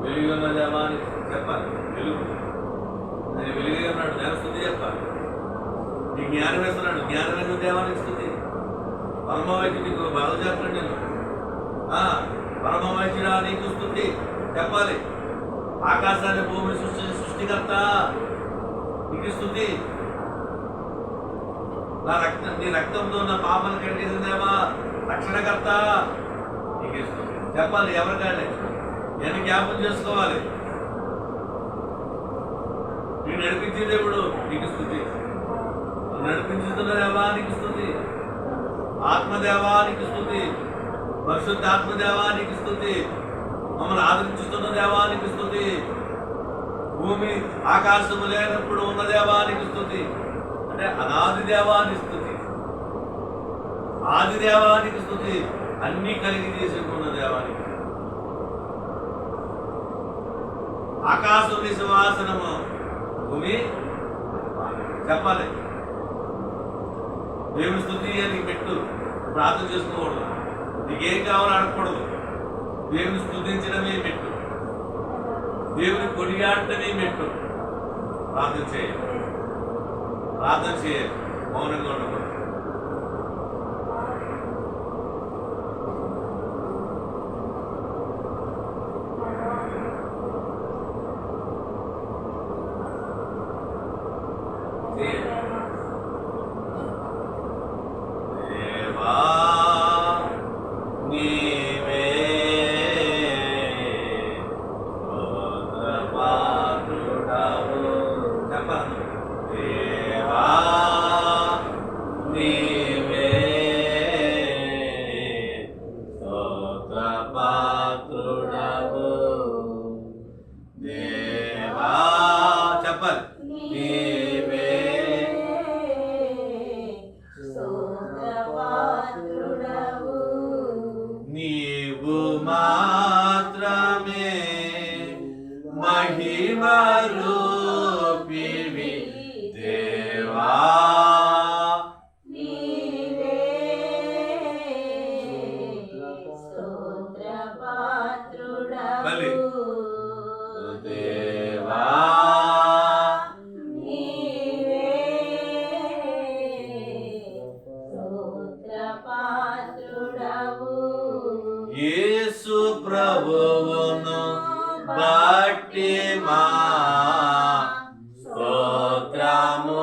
వెలుగున్న దేవాన్ని చెప్పాలి. వెలుగు ఆయన వెలుగుగా ఉన్నాడు, దేవ స్థుతి చెప్పాలి. నీ జ్ఞానం వేస్తున్నాడు, జ్ఞానమైన దేవానికి స్థుతి. పరమవైద్యు నీకు బాధ చెప్పండి. నేను పరమవైద్యుడా నీకు స్థుతి చెప్పాలి. ఆకాశాన్ని భూమిని సృష్టికర్త నీకు స్థుతి. నీ రక్తంతో నా పాపను కడిగేసిందేమా రక్షణకర్త నీకు స్థుతి చెప్పాలి. ఎవరికంటే నేను జ్ఞాపం చేసుకోవాలి. నేను నడిపించే దేవుడు నీకు స్థుతి. నడిపించుతున్న దేవానికి స్థుతి. ఆత్మదేవానికి స్థుతి. పరిశుద్ధ ఆత్మదేవానికి స్థుతి. మమ్మల్ని ఆదరించుతున్న దేవానికి స్థుతి. భూమి ఆకాశము లేనప్పుడు ఉన్న దేవానికి స్థుతి. అంటే అనాది దేవానికి స్థుతి, ఆది దేవానికి స్థుతి. అన్నీ కలిగి చేసుకున్న దేవానికి. ఆకాశం నీ సింహాసనము, భూమి చెప్పాలి. దేవుని స్థుతి అని పెట్టు. ప్రార్థన చేసుకోకూడదు, నీకేం కావాలో అడగకూడదు. దేవుని స్తుతించడమే పెట్టు, దేవుని కొనియాడటమే పెట్టు. ప్రార్థన చేయాలి, మౌనంగా ఉండకూడదు. యేసు ప్రభువును బట్టి మా స్తోత్రములు.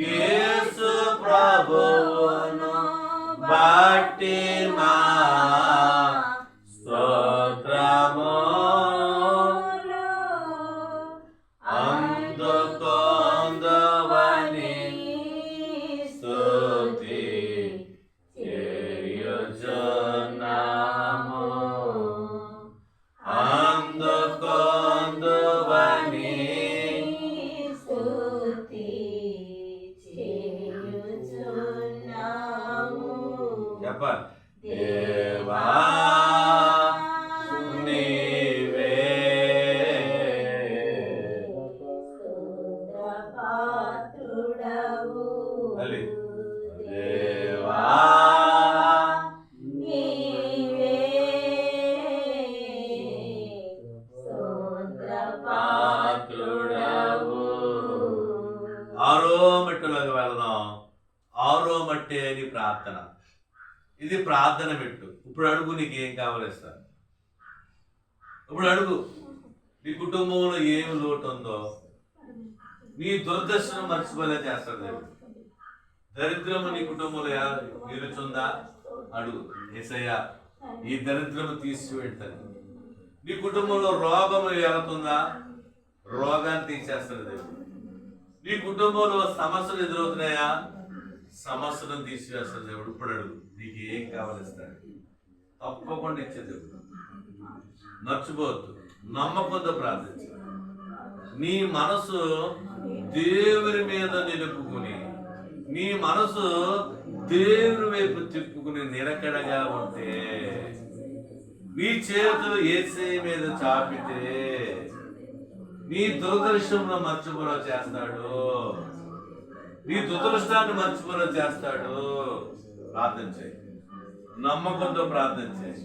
యేసు ప్రభువును బట్టి మా స్తోత్రములు. అందుకొందువని స్తోత్రములు. చెప్పాలి. దేవా నీవే మళ్ళీ దేవా ఆరో మెట్టులోకి వెళదాం. ఆరో మట్టి అని ప్రార్థన. ఇది ప్రార్థన మెట్టు. ఇప్పుడు అడుగు, నీకు ఏం కావాలి ఇస్తాను. ఇప్పుడు అడుగు, నీ కుటుంబంలో ఏమి లోటు ఉందో, నీ దురదర్శనం మర్చిపోలే చేస్తాడు దేవుడు. దరిద్రము నీ కుటుంబంలో నిలుచుందా అడుగు. యేసయ్యా ఈ దరిద్రము తీసివేస్తాను. నీ కుటుంబంలో రోగము వెళుతుందా, రోగాన్ని తీసేస్తాడు దేవుడు. నీ కుటుంబంలో సమస్యలు ఎదురవుతున్నాయా, సమస్యలను తీసివేస్తాడు దేవుడు. ఇప్పుడు అడుగు, నీకు ఏం కావాలిస్తాడు. తప్పకుండా ఇచ్చే దేవుడు. మర్చిపోవద్దు, నమ్మకంతో ప్రార్థించు. నీ మనసు దేవుని మీద నిలుపుకుని, నీ మనసు దేవుని వైపు తిప్పుకుని నిలకడగా ఉంటే, నీ చేతులు యేసయ్య మీద చాపితే నీ దురదృష్టంలో మర్చిపోలా చేస్తాడు. నీ దురదృష్టాన్ని మర్చిపోలా చేస్తాడు. ప్రార్థన చేయి, నమ్మకంతో ప్రార్థన చేయి.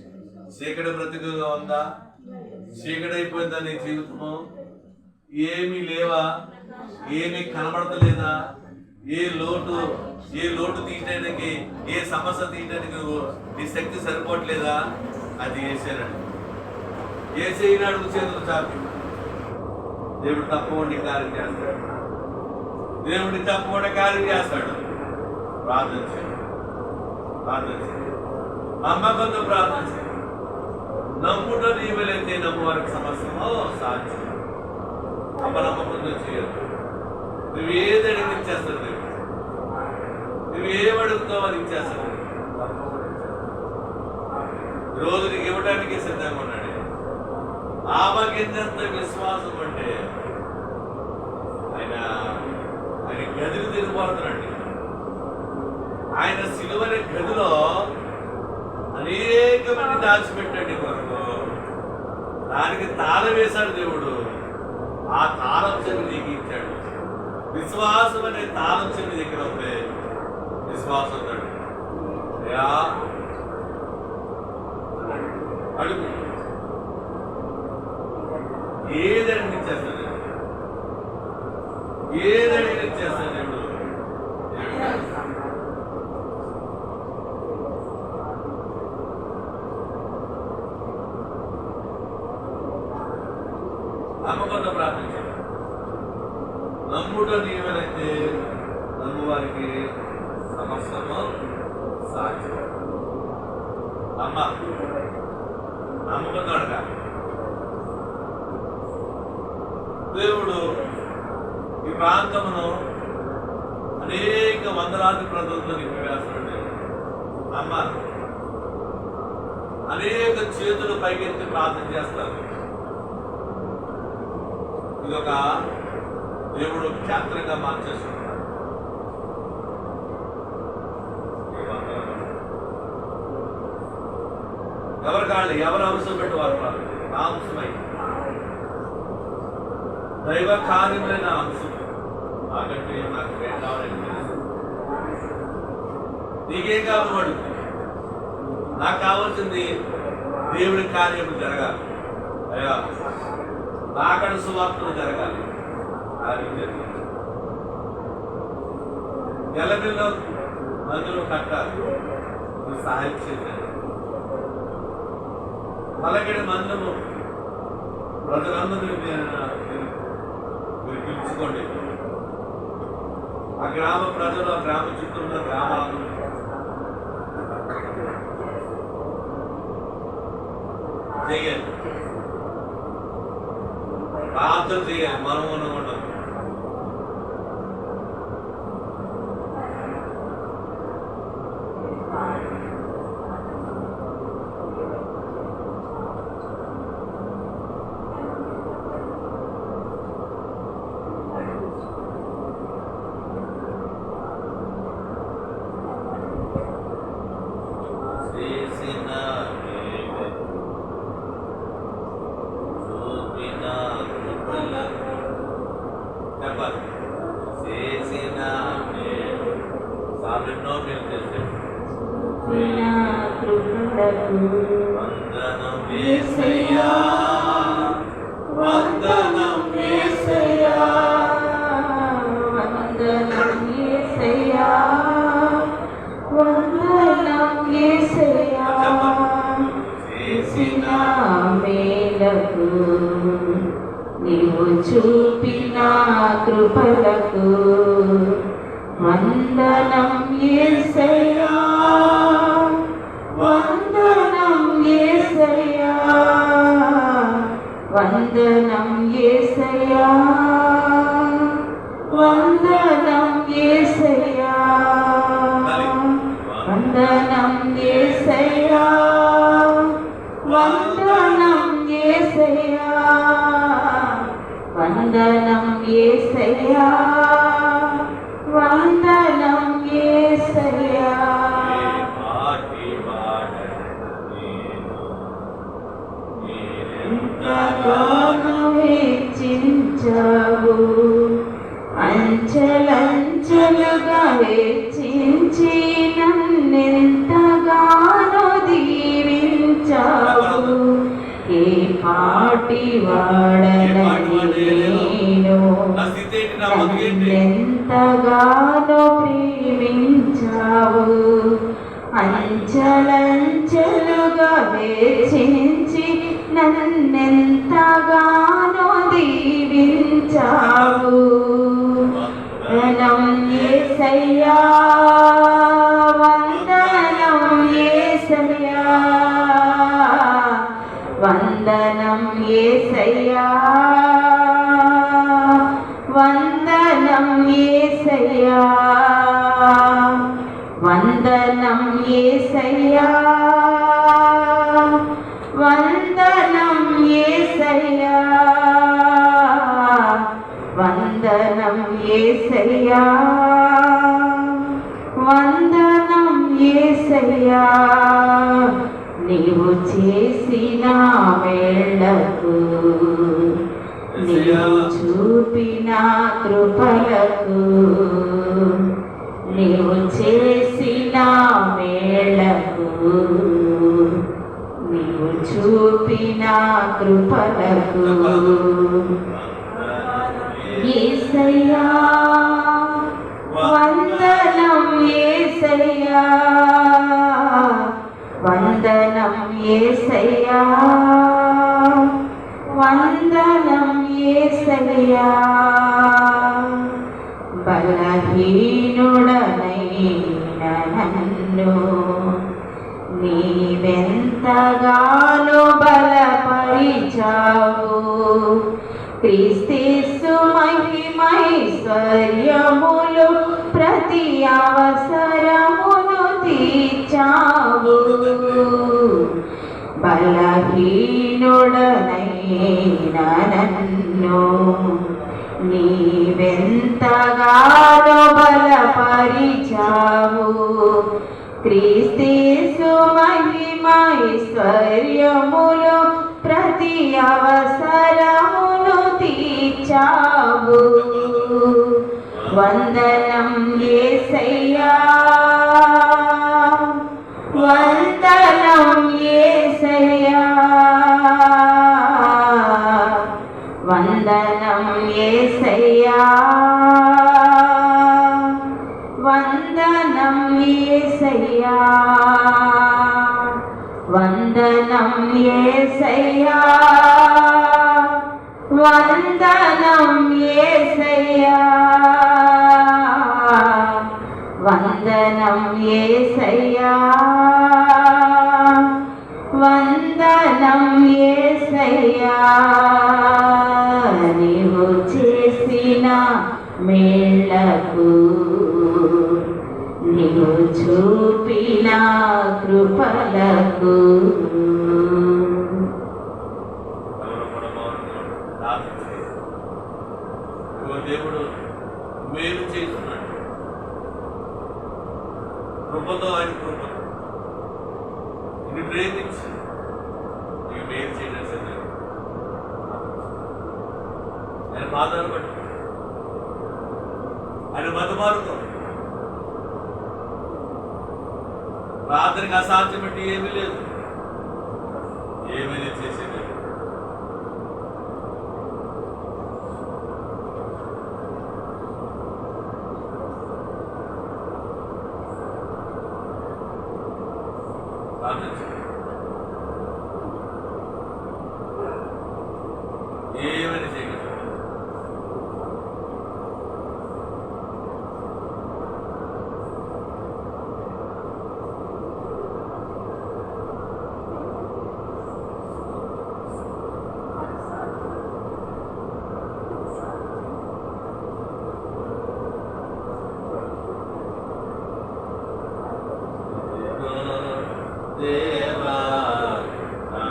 చీకటి బ్రతుకుగా ఉందా, చీకటి అయిపోయిందా నీ జీవితము? ఏమీ లేవా, ఏమీ కనబడతలేదా? ఏ లోటు తీయడానికి, ఏ సమస్య తీయడానికి నీ శక్తి సరిపోవట్లేదా? అది యేసయ్యను. యేసయ్యను అడుగు, చేతులు చాపి. దేవుడు తప్పకుండా కార్యం చేస్తాడు. దేవుడి తప్పకుండా కార్యం చేస్తాడు. ప్రార్థన చేయి, ప్రార్థన చేయి, నమ్మకంతో ప్రార్థన చేయి. నమ్ముట నీవులైతే నమ్మువారికి సమస్తమో సాధ్యం. అపనమ్మకంతో చేయదు. నువ్వేది అడిగి ఇచ్చేస్తాడు దేవుడు. నువ్వేమడుగుతావు అని ఇచ్చేస్తాడు. రోజు నీకు ఇవ్వడానికి సిద్ధంగా ఉన్నాడు. ఆమెకెంత విశ్వాసం అంటే ఆయన గదిని తిరిగిపోతున్నాడు. ఆయన సిలువనే గదిలో అనేక మంది దాచిపెట్టాడు కొరకు. దానికి తాళం వేశాడు దేవుడు. ఆ తాళం చెవి నీకు ఇచ్చాడు. విశ్వాసం అనే తాళం చెవి దగ్గర ఉంది. విశ్వాసం అన్నాడు. అడుగు, ఏదడిని ఇచ్చేస్తాడు. ఏదడిని ఇచ్చేస్తాడు దేవుడు. నమ్మకంతో ప్రార్థించాడు. నమ్ముట నీవైతే నమ్మువారికి సమస్తము సాధ్యం. అమ్మ నమ్మకంతో అడగాలి. దేవుడు ఈ ప్రాంతమును అనేక వందలాది ప్రజలతో నింపివేస్తాడు. అమ్మ అనేక చేతులు పైకెత్తి ప్రార్థన చేస్తారు. ఇదొక దేవుడు క్షేత్రంగా మార్చేస్తున్నాడు. ఎవరి కాళ్ళు ఎవరు అంశం పెట్టి వారు నా అంశమై దైవ కార్యములైన అంశం. ఆగంటే నాకు ఏం కావాలని తెలుసు. నీకేం కావాలి వాడు? నాకు కావాల్సింది దేవుడి కార్యము జరగాలి. అయ్యా నాకడ సువార్తలు జరగాలి. కార్యం జరిగింది. ఎల్లమిల్లో మందులు కట్టాలి. నువ్వు సహాయం చేశాను. అలాగే మందులు ప్రజలందరూ మీరు పిలుచుకోండి. ఆ గ్రామ ప్రజలు, ఆ గ్రామ చుట్టూ ఉన్న గ్రామాలు చేయాలి. ప్రార్థన చేయాలి. మనము ఉండదు. మేలకు వందనం యేసయ్యా, వందనం యేసయ్యా, వందనం యేసయ్యా, వందనం యేసయ్యా, చేసిన మేలకు నీవు చూపిన కృపలకు వందనం యేసయ్యా, వందనం యేసయ్యా, వందనం యేసయ్యా, వందనం యేసయ్యా, వందనం యేసయ్యా, వందనం యేసయ్యా, వందనం యేసయ్యా, వందనం యేసయ్యా. ఎంతగానో హెచ్చించావు, అంచెలంచెలుగా హెచ్చించి నన్నెంతగానో దీవించావు. ఏ పాటి వాడనని నేను నన్నెంతగానో ప్రేమించావు. అంచెలంచెలుగా హెచ్చించి నన్నెంతగానో దీవించావు. వందనం యేసయ్యా, వందనం యేసయ్యా, వందనం యేసయ్యా, వందనం యేసయ్యా, వందనం యేసయ్యా, వందనం యేసయ్యా, వందనం యేసయ్యా, వందనం యేసయ్యా. నీవు చేసిన మేళ్లకు నీవు చూపిన కృపలకు నీవు చేసిన మేళ్లకు నీవు చూపిన కృపలకు యేసయ్యా, వందనం యేసయ్యా, వందనం యేసయ్యా, వందనం యేసయ్యా. బలహీనుడనైన నన్ను నీవెంతగానో బలపరిచావు. క్రీస్తు మహిమైశ్వర్యములు ప్రతి అవసరమును తీర్చావు. బలహీనుడనైన నన్ను నీవెంతగానో బలపరిచావు. క్రీస్తు మహిమైశ్వర్యములు ప్రతి అవసరమును తీర్చావు. వందనం యేసయ్యా, వందనం యేసయ్యా, వందనం యేసయ్యా, వందనం యేసయ్యా, వందనం యేసయ్యా, వందనం యేసయ్యా, వందనం యేసయ్యా, వందనం యేసయ్యా. నీవు చేసిన మేళ్లకు నీవు చూపిన కృపలకు దేవుడు మేలు చేస్తున్నాడు. కృపతో ఆయన కృపతో ఇది ప్రేమించి నీకు మేలు చేయడం సిద్ధం. ఆయన పాదాలు పట్టు, ఆయన బతుమారుతో ప్రార్థనకి అసాధ్యం బట్టి ఏమీ లేదు. ఏమైనా చేసేది ఏమైనా చేయగలరు. దేవా నా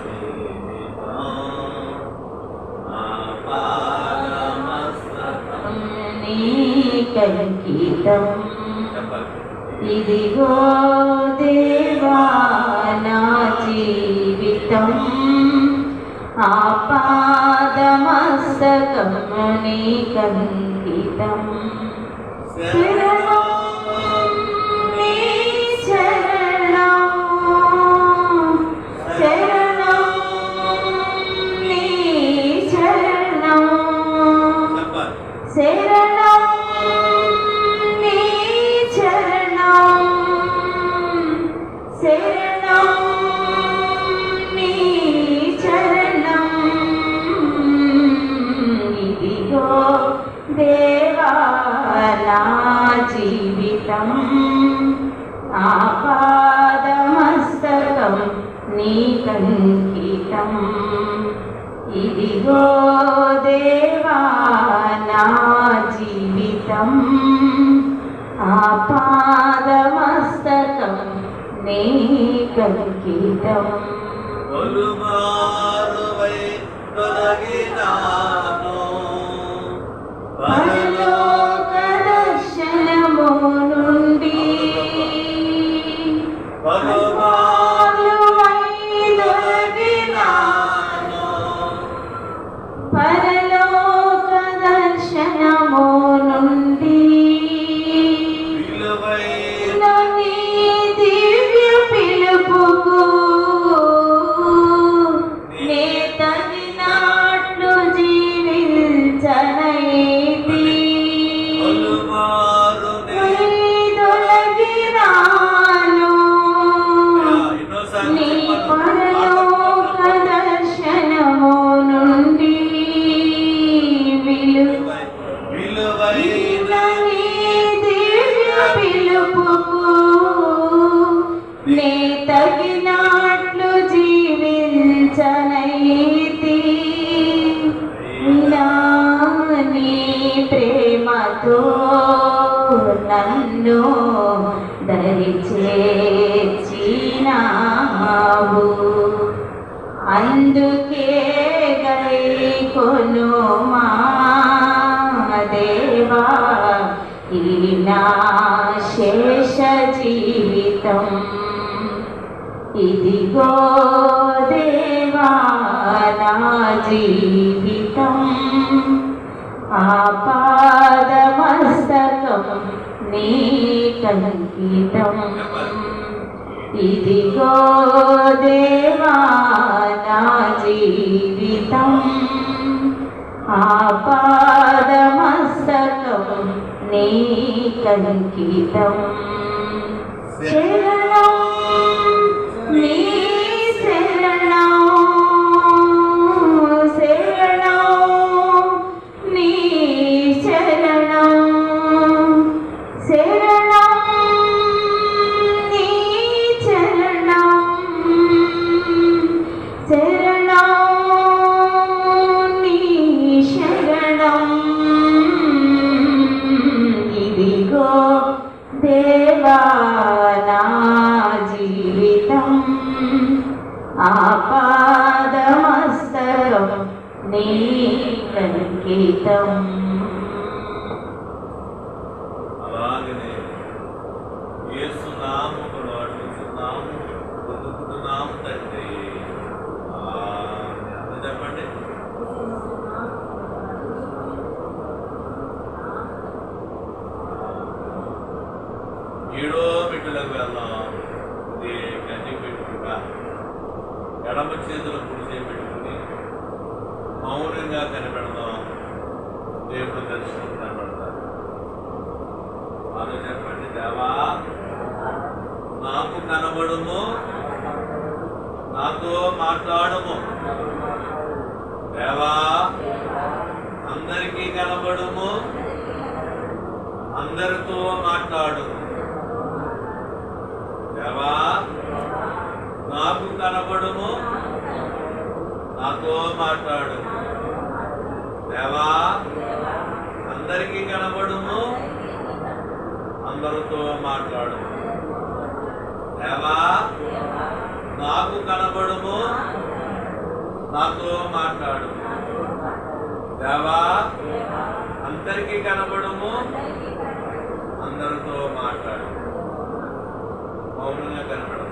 జీవితం ఆపాదమస్తకం. నీకంకితం చెప్పాలి. ఇదిగో దేవా నా జీవితం ఆపాదమస్తకం నీకంకితం శరణం నీ శరణం శరణం నీ శరణం చెప్పాలి. శరణం నీ శరణం శరణం నీ శరణం ఇదిగో దేవా నా జీవితం ఆపాదమస్తకం నీకంకితం ఇదిగో దేవా నా జీవితం ఆపాదమస్తకం నీకంకితం పలుమారువై తొలగినాను పరలోక దర్శనము నుండి పలుమారువై తొలగినాను పరలోక దర్శనము నుండి విలువైన నీ దివ్య పిలుపుకు నే తగినట్లు జీవించనైతి పలుమారు తొలగినాను నీ పరలోక దర్శనము నుండి విలువైన నీ దివ్య పిలుపుకు నే తగినట్లు జీవించనైతి నా నీ ప్రేమతో నన్ను దరి చేర్చినావు అందుకే గైకొను మా దేవా ఈ నా శేష జీవితం ఇదిగో దేవా నా జీవితం ఆపాదమస్తకం నీకంకితం ఇదిగో దేవా నా జీవితం ఆపాదమస్తకం నీకంకితం శరణం నీ శరణం శరణం నీ శరణం శరణం నీ శరణం శరణం నీ శరణం ఇదిగో దేవా నా జీవితం ఆపాదమస్తకం నీకంకితం అలాగనే యేసు నామములో అడుగుతున్నాము పొందుకుంటున్నాము తండ్రి. ఆమేన్. చెప్పండి. ఏడో బిడ్డలకు వెళ్దాం. ఇది గట్టి పెట్టుగా ఎడమ చేతులు కుడి చేపెట్టుకుని మౌనంగా కనిపెడదాం. దేవుడు దర్శనం కనబడతారు. వాళ్ళు చెప్పండి, దేవా నాకు కనబడుము, నాతో మాట్లాడము. దేవా అందరికీ కనబడుము, అందరితో మాట్లాడు. దేవా నాకు కనబడుము, నాతో మాట్లాడు. దేవా అందరికీ కనబడుము, అందరితో మాట్లాడు. దేవా నాకు కనబడుము, నాతో మాట్లాడు. దేవా అందరికీ కనబడుము, అందరితో మాట్లాడు. మౌనంగా కనబడదు.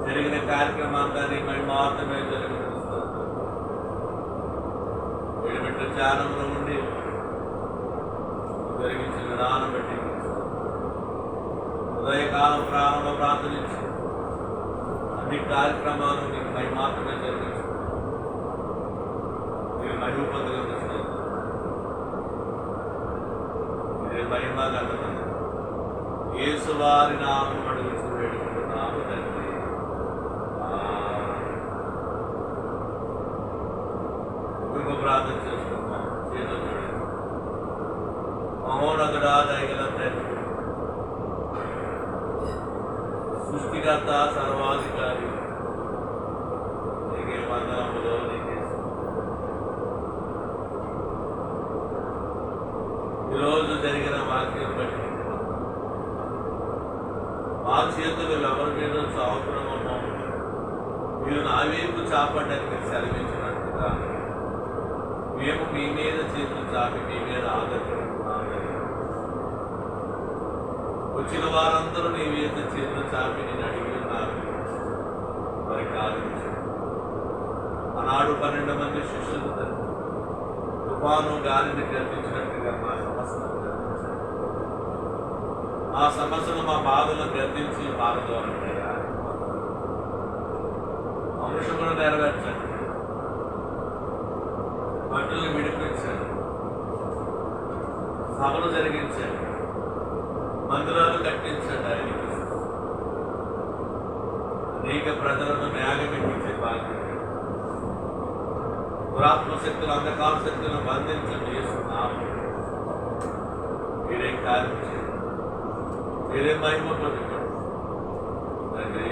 జరిగిన కార్యక్రమాన్ని మేము మాత్రమే జరిగిస్తాం. ఏడుబెట్ట ధ్యానంలో ఉండి జరిగించిన విధానం బట్టి ఉదయకాలం ప్రారంభ ప్రార్థనించి అన్ని కార్యక్రమాలు నీకు మేము మాత్రమే జరిగించు. మీరు మహిమ పొందగలుగుతారు. ఇదే మహిమ కలుగుతుంది. యేసు వారి నామం అడుగుతూ వేడుకుంటున్నాము తండ్రి. ప్రార్థన చేసుకుంటాం. చేతులు మహోన్నతుడా, దయగల తండ్రి, సృష్టికర్త, సర్వాధికారి, నీకే వందనములో నీకే. ఈరోజు జరిగిన వాక్యం బట్టి మా చేతులు ఎవరి మీద చావుకున్నామో మీరు నా వైపు చాపడానికి సెలవించినట్టుగా మేము మీ మీద చేతులు చాపి మీ మీద ఆధారపడుతున్నాము. వచ్చిన వారందరూ నీ మీద చేతులు చాపి నేను అడిగి ఉన్నారు. వారికి ఆలోచించు. ఆనాడు 12 మంది శిష్యులు తుఫాను గాలిని గర్తించినట్టుగా మా సమస్యను గర్తించారు. ఆ సమస్యను మా బాధలను గర్తించి పారదోరండిగా అంశమును నెరవేర్చండి. భక్తులను విడిపించండి. సభలు జరిగించండి. మందిరాలు కట్టించండి. అనేక ప్రజలను న్యాయమించే బాధ్యత. పురాత్మ శక్తులు, అంధకార శక్తులను బంధించండి. చేస్తున్నాము. మీరే కార్యం చేయండి. మీరే మహిమ పొందుకోండి తండ్రి.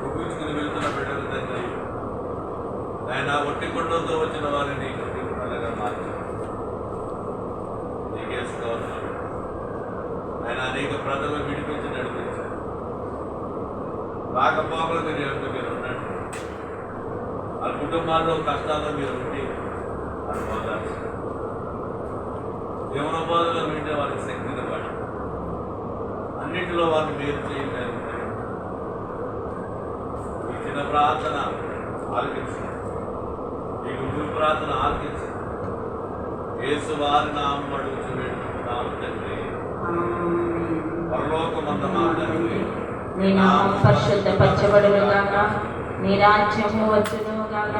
ముగించుకుని వెళ్తున్న బిడ్డలు తండ్రి, ఆయన ఒట్టి కొండలతో వచ్చిన వారిని అలాగా మార్చండి. నీకేసుకోవాలి. ఆయన అనేక ప్రజలు విడిపించి నడిపించారు. రాకపోకలు మీరు ఉండండి. వాళ్ళ కుటుంబాల్లో కష్టాల్లో మీరు ఉండి అనుభవాలు జీవనోపాధిలో వింటే వారికి శక్తిని పడి అన్నింటిలో వారిని మీరు చేయగలిగారు. ఈ చిన్న ప్రార్థన ఆలకించండి. ఈ గురు ప్రార్థన ఆలకించండి. యేసు వారి నామం అడుగుతూ వేడుకుంటున్నాము తండ్రి. పరలోకమందు మా తండ్రి, నీ నామం పరిశుద్ధపరచబడును గాక. నీ రాజ్యము వచ్చును గాక.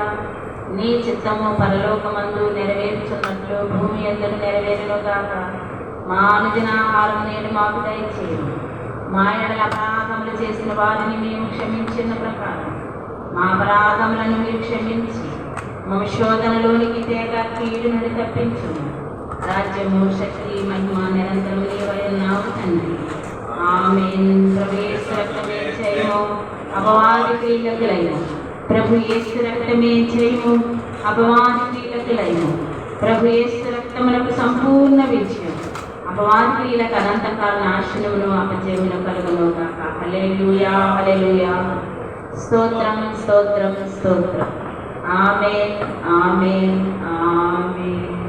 నీ చిత్తము పరలోకమందు నెరవేర్చున్నట్లు భూమి యందు నెరవేరును గాక. మా అనుదిన ఆహారం నేడు మాకు దయచేయు. మా ఎడల అపరాధములు చేసిన వారిని మేము క్షమించిన ప్రకారం మా అపరాధములను మీరు క్షమించి మా శోధనలోనికి తేగ కీడు నుండి తప్పించు. రాజ్యము, శక్తి, మహిమ నిరంతరం నీవై ఉన్నావు తండ్రి. ఆమేన్. ప్రభు యేసు రక్తమే జయము, అపవాది క్రియలకులైన ప్రభు యేసు రక్తమే జయము, అపవాది క్రియలకులైన ప్రభు యేసు రక్తములకు సంపూర్ణ విజయం, అపవాది క్రియలకు అనంతకాల నాశనమును అపజయమును కలుగును గాక. హల్లెలూయా, హల్లెలూయా. స్తోత్రం, స్తోత్రం, స్తోత్రం. ఆమేన్, ఆమేన్, ఆమేన్.